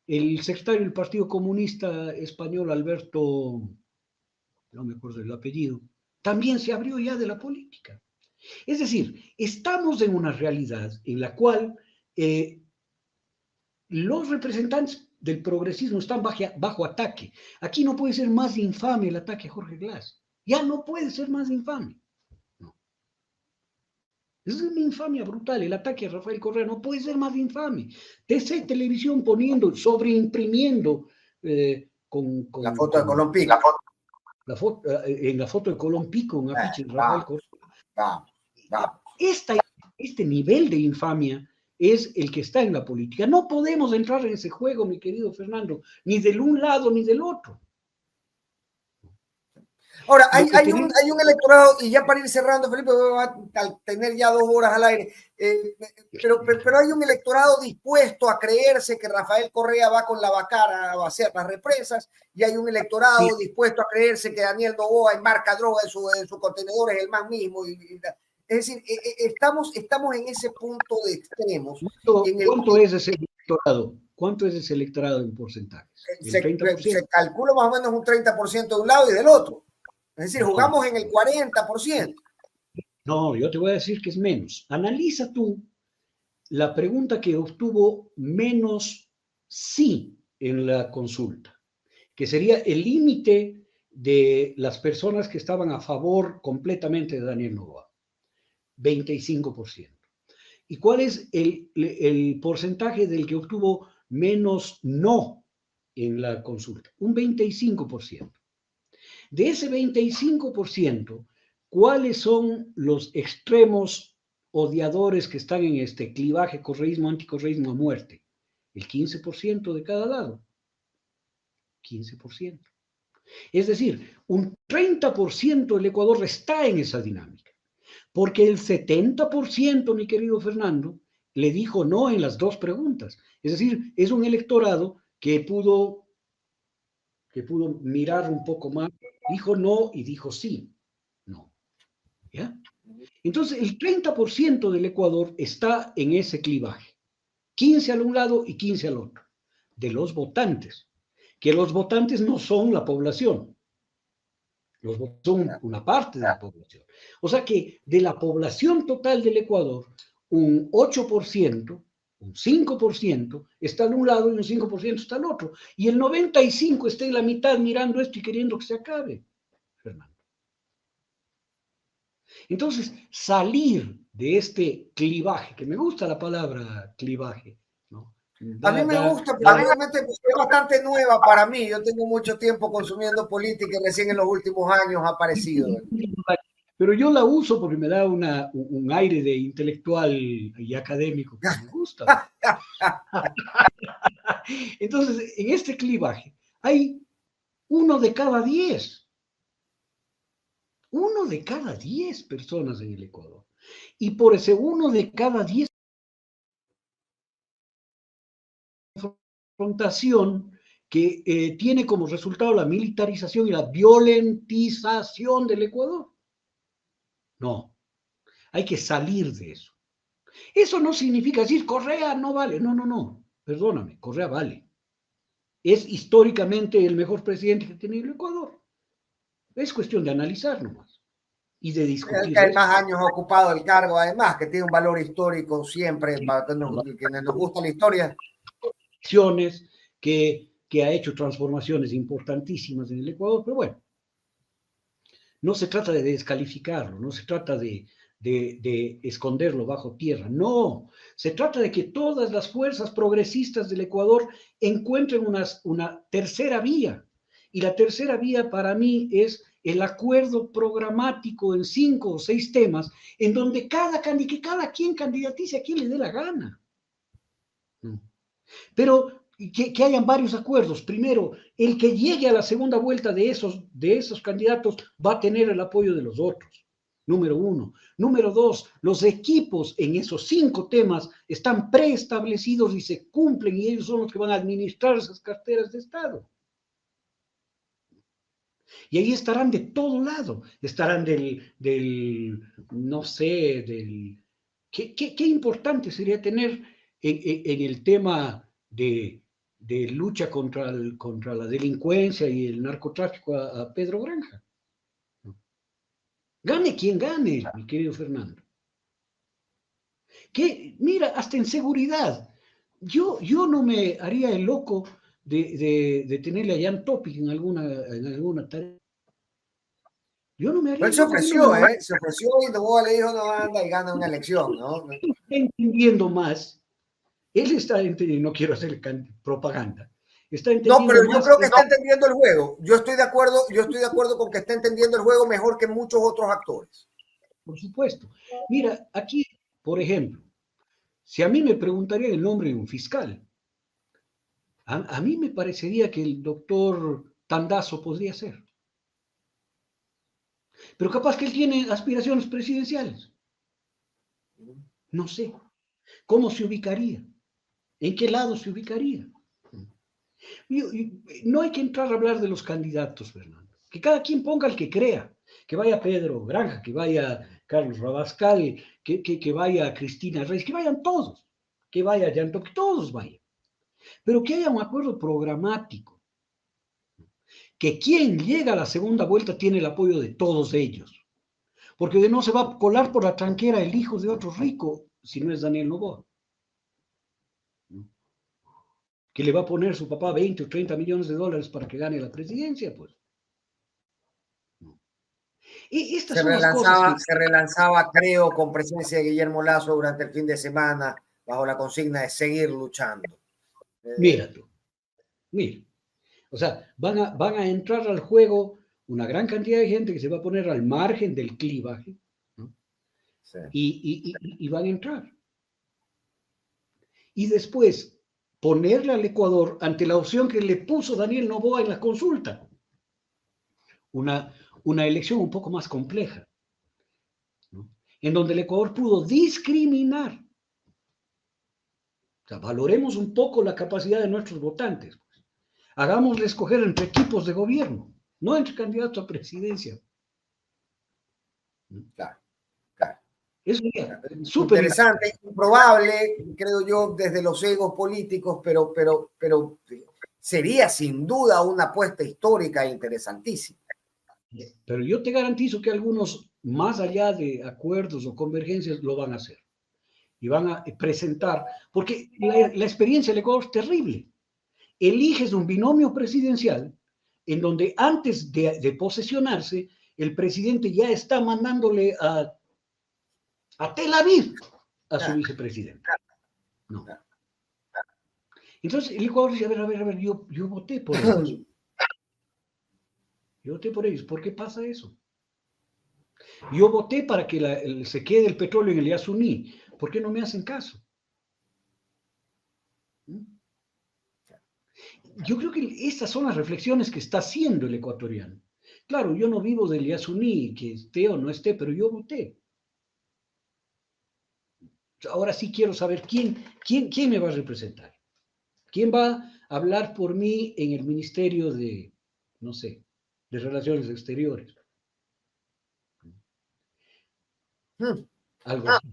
El secretario del Partido Comunista Español, Alberto, no me acuerdo el apellido, también se abrió ya de la política. Es decir, estamos en una realidad en la cual los representantes del progresismo están bajo ataque. Aquí no puede ser más infame el ataque a Jorge Glass. Ya no puede ser más infame. No. Es una infamia brutal. El ataque a Rafael Correa no puede ser más infame. TC Televisión poniendo, sobreimprimiendo La foto de Colón Pico. En la foto de Colón Pico, un afiche de Rafael Correa. Vamos. Este nivel de infamia es el que está en la política. No podemos entrar en ese juego, mi querido Fernando, ni del un lado ni del otro. Ahora, hay un electorado, y ya para ir cerrando, Felipe, al tener ya 2 horas al aire, pero hay un electorado dispuesto a creerse que Rafael Correa va con la vacara a vaciar las represas, y hay un electorado dispuesto a creerse que Daniel Noboa embarca droga en su contenedor, es el más mismo. Es decir, estamos en ese punto de extremos. ¿Cuánto es ese electorado? ¿Cuánto es ese electorado en porcentajes? Se calcula más o menos un 30% de un lado y del otro. Es decir, jugamos en el 40%. No, yo te voy a decir que es menos. Analiza tú la pregunta que obtuvo menos sí en la consulta, que sería el límite de las personas que estaban a favor completamente de Daniel Noboa. 25%. ¿Y cuál es el porcentaje del que obtuvo menos no en la consulta? Un 25%. De ese 25%, ¿cuáles son los extremos odiadores que están en este clivaje correísmo, anticorreísmo a muerte? El 15% de cada lado. 15%. Es decir, un 30% del Ecuador está en esa dinámica. Porque el 70%, mi querido Fernando, le dijo no en las 2 preguntas. Es decir, es un electorado que pudo mirar un poco más, dijo no y dijo sí. No. ¿Ya? Entonces, el 30% del Ecuador está en ese clivaje. 15 al un lado y 15 al otro. De los votantes. Que los votantes no son la población. Los votantes son una parte de la población. O sea que de la población total del Ecuador, un 8%, un 5% está al un lado y un 5% está al otro. Y el 95% está en la mitad mirando esto y queriendo que se acabe, Fernando. Entonces, salir de este clivaje, que me gusta la palabra clivaje, ¿no? A mí me gusta, pero obviamente es bastante nueva para mí. Yo tengo mucho tiempo consumiendo política y recién en los últimos años ha aparecido. Pero yo la uso porque me da un aire de intelectual y académico que me gusta. Entonces, en este clivaje hay 1 de cada 10. 1 de cada 10 personas en el Ecuador. Y por ese 1 de cada 10 confrontación que tiene como resultado la militarización y la violentización del Ecuador. No, hay que salir de eso. Eso no significa decir Correa no vale. No, no, no. Perdóname, Correa vale. Es históricamente el mejor presidente que tiene el Ecuador. Es cuestión de analizar nomás y de discutir. El que hay más años ocupado el cargo, además, que tiene un valor histórico siempre para quienes nos gusta la historia. Que ha hecho transformaciones importantísimas en el Ecuador, pero bueno, no se trata de descalificarlo, no se trata de esconderlo bajo tierra, no, se trata de que todas las fuerzas progresistas del Ecuador encuentren una tercera vía, y la tercera vía para mí es el acuerdo programático en 5 o 6 temas, en donde cada quien candidatice a quien le dé la gana. Pero que hayan varios acuerdos. Primero, el que llegue a la segunda vuelta de esos candidatos va a tener el apoyo de los otros. Número 1. Número 2, los equipos en esos 5 temas están preestablecidos y se cumplen y ellos son los que van a administrar esas carteras de Estado. Y ahí estarán de todo lado. Estarán no sé, ¿Qué importante sería tener en el tema de lucha contra la delincuencia y el narcotráfico a Pedro Granja? Gane quien gane, mi querido Fernando. Mira, hasta en seguridad. Yo no me haría el loco de tenerle a Jan Topic en alguna tarea. Yo no me haría. Él se ofreció, se ofreció y luego le dijo no anda y gana una elección, ¿no? Está entendiendo más. Él está entendiendo, no quiero hacer propaganda. Está entendiendo no, pero yo más creo que está entendiendo el juego. Yo estoy de acuerdo con que está entendiendo el juego mejor que muchos otros actores. Por supuesto. Mira, aquí, por ejemplo, si a mí me preguntaría el nombre de un fiscal, a mí me parecería que el doctor Tandazo podría ser. Pero capaz que él tiene aspiraciones presidenciales. No sé. ¿Cómo se ubicaría? ¿En qué lado se ubicaría? No hay que entrar a hablar de los candidatos, Fernando. Que cada quien ponga el que crea. Que vaya Pedro Granja, que vaya Carlos Rabascal, que vaya Cristina Reyes, que vayan todos. Que vaya Llanto, que todos vayan. Pero que haya un acuerdo programático. Que quien llega a la segunda vuelta tiene el apoyo de todos ellos. Porque no se va a colar por la tranquera el hijo de otro rico, si no es Daniel Noboa. Que le va a poner su papá 20 o 30 millones de dólares para que gane la presidencia, pues. Y estas son las cosas se relanzaba, creo, con presencia de Guillermo Lazo durante el fin de semana, bajo la consigna de seguir luchando. Mira tú, mira. O sea, van a entrar al juego una gran cantidad de gente que se va a poner al margen del clivaje, ¿no? Sí. Y van a entrar. Y después ponerle al Ecuador ante la opción que le puso Daniel Noboa en la consulta. Una elección un poco más compleja, ¿no? En donde el Ecuador pudo discriminar. O sea, valoremos un poco la capacidad de nuestros votantes. Pues. Hagámosle escoger entre equipos de gobierno, no entre candidatos a presidencia. Claro. Eso sería súper interesante, improbable, creo yo, desde los egos políticos, pero sería sin duda una apuesta histórica interesantísima. Pero yo te garantizo que algunos, más allá de acuerdos o convergencias, lo van a hacer. Y van a presentar, porque la experiencia del Ecuador es terrible. Eliges un binomio presidencial en donde antes de posesionarse, el presidente ya está mandándole a Tel Aviv a su vicepresidente. No. Entonces el Ecuador dice, a ver, yo voté por ellos. Yo voté por ellos. ¿Por qué pasa eso? Yo voté para que se quede el petróleo en el Yasuní. ¿Por qué no me hacen caso? Yo creo que estas son las reflexiones que está haciendo el ecuatoriano. Claro, yo no vivo del Yasuní, que esté o no esté, pero yo voté. Ahora sí quiero saber quién me va a representar. ¿Quién va a hablar por mí en el Ministerio de, no sé, de Relaciones Exteriores? Algo así.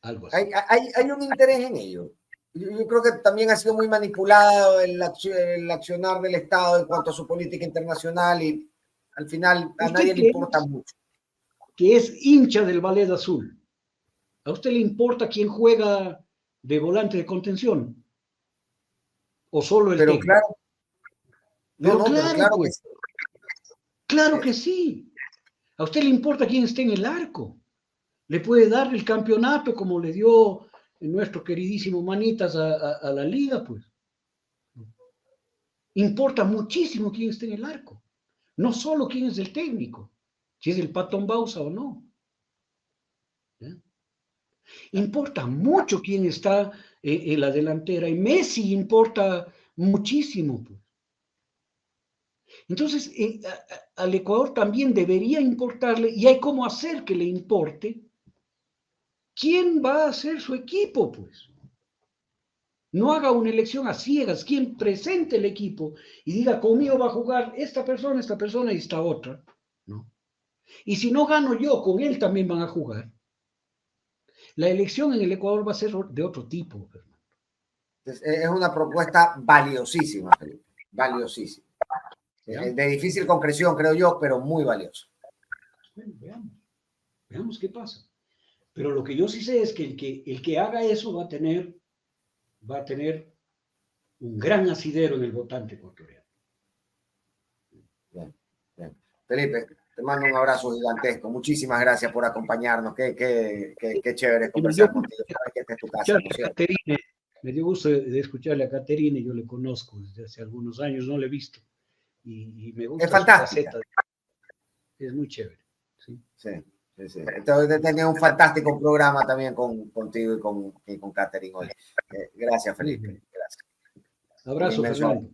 Algo así. Hay un interés en ello. Yo creo que también ha sido muy manipulado el accionar del Estado en cuanto a su política internacional y al final a nadie le importa mucho. Que es hincha del Ballet Azul. ¿A usted le importa quién juega de volante de contención? ¿O solo el técnico? Claro. Pero claro pues. Claro que sí. ¿A usted le importa quién esté en el arco? Le puede dar el campeonato como le dio nuestro queridísimo Manitas a la liga, pues. Importa muchísimo quién esté en el arco. No solo quién es el técnico, si es el Patón Bausa o no. ¿Ya? Importa mucho quién está en la delantera y Messi importa muchísimo, pues. Entonces, al Ecuador también debería importarle, y hay cómo hacer que le importe, quién va a ser su equipo, pues. No haga una elección a ciegas, quien presente el equipo y diga, conmigo va a jugar esta persona y esta otra. ¿No? Y si no gano yo, con él también van a jugar. La elección en el Ecuador va a ser de otro tipo, Fernando. Es una propuesta valiosísima, Felipe. Valiosísima. De difícil concreción, creo yo, pero muy valiosa. Bueno, veamos qué pasa. Pero lo que yo sí sé es que el que haga eso va a tener un gran asidero en el votante ecuatoriano. Bien. Felipe, te mando un abrazo gigantesco. Muchísimas gracias por acompañarnos. Qué chévere conversar contigo. Que esta es tu casa, ¿no es cierto? Me dio gusto de escucharle a Caterine, yo le conozco desde hace algunos años, no le he visto. Y me gusta es fantástica. su faceta. Es muy chévere. Sí. Entonces tenía un fantástico programa también contigo y con Caterine hoy. Gracias, Felipe. Gracias. Abrazo, Fernando.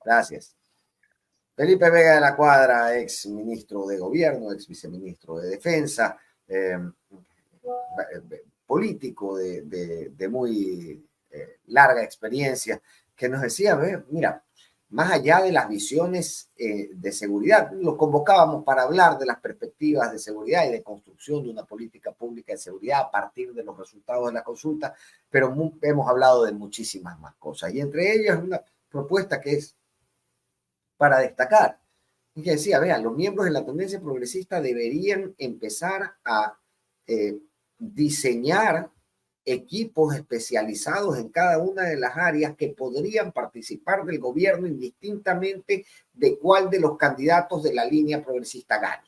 Gracias. Felipe Vega de la Cuadra, ex ministro de Gobierno, ex viceministro de Defensa, político de muy larga experiencia, que nos decía, mira, más allá de las visiones de seguridad, los convocábamos para hablar de las perspectivas de seguridad y de construcción de una política pública de seguridad a partir de los resultados de la consulta, pero hemos hablado de muchísimas más cosas, y entre ellas una propuesta que es para destacar, y que decía, vean, los miembros de la tendencia progresista deberían empezar a diseñar equipos especializados en cada una de las áreas que podrían participar del gobierno indistintamente de cuál de los candidatos de la línea progresista gane.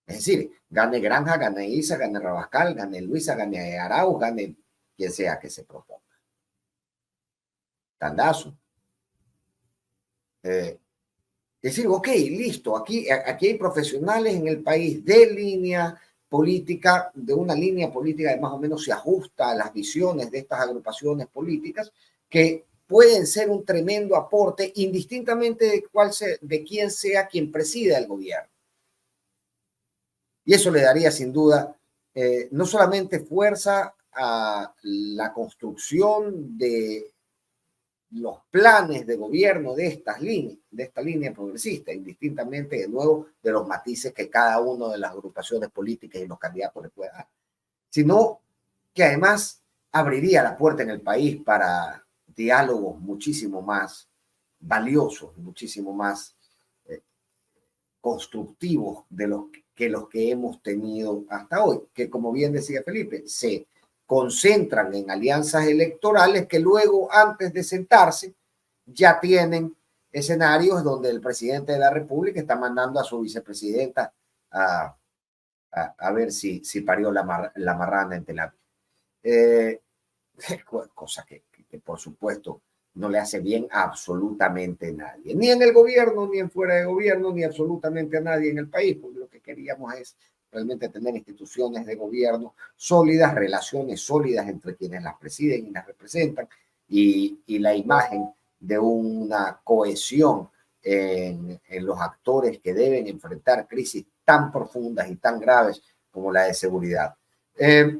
Es decir, gane Granja, gane Isa, gane Rabascal, gane Luisa, gane Arauz, gane quien sea que se proponga. Tandazo. Decir, ok, listo, aquí hay profesionales en el país de línea política, de una línea política que más o menos se ajusta a las visiones de estas agrupaciones políticas, que pueden ser un tremendo aporte indistintamente de quién sea quien presida el gobierno. Y eso le daría sin duda no solamente fuerza a la construcción de los planes de gobierno de esta línea progresista, indistintamente, de nuevo, de los matices que cada una de las agrupaciones políticas y los candidatos le pueda dar, sino que además abriría la puerta en el país para diálogos muchísimo más valiosos, muchísimo más constructivos de los que hemos tenido hasta hoy, que como bien decía Felipe, se concentran en alianzas electorales que luego, antes de sentarse, ya tienen escenarios donde el presidente de la República está mandando a su vicepresidenta a ver si parió la marrana en Tel Aviv. Cosa que por supuesto no le hace bien a absolutamente nadie, ni en el gobierno, ni en fuera de gobierno, ni absolutamente a nadie en el país, porque lo que queríamos es realmente tener instituciones de gobierno sólidas, relaciones sólidas entre quienes las presiden y las representan, y la imagen de una cohesión en los actores que deben enfrentar crisis tan profundas y tan graves como la de seguridad.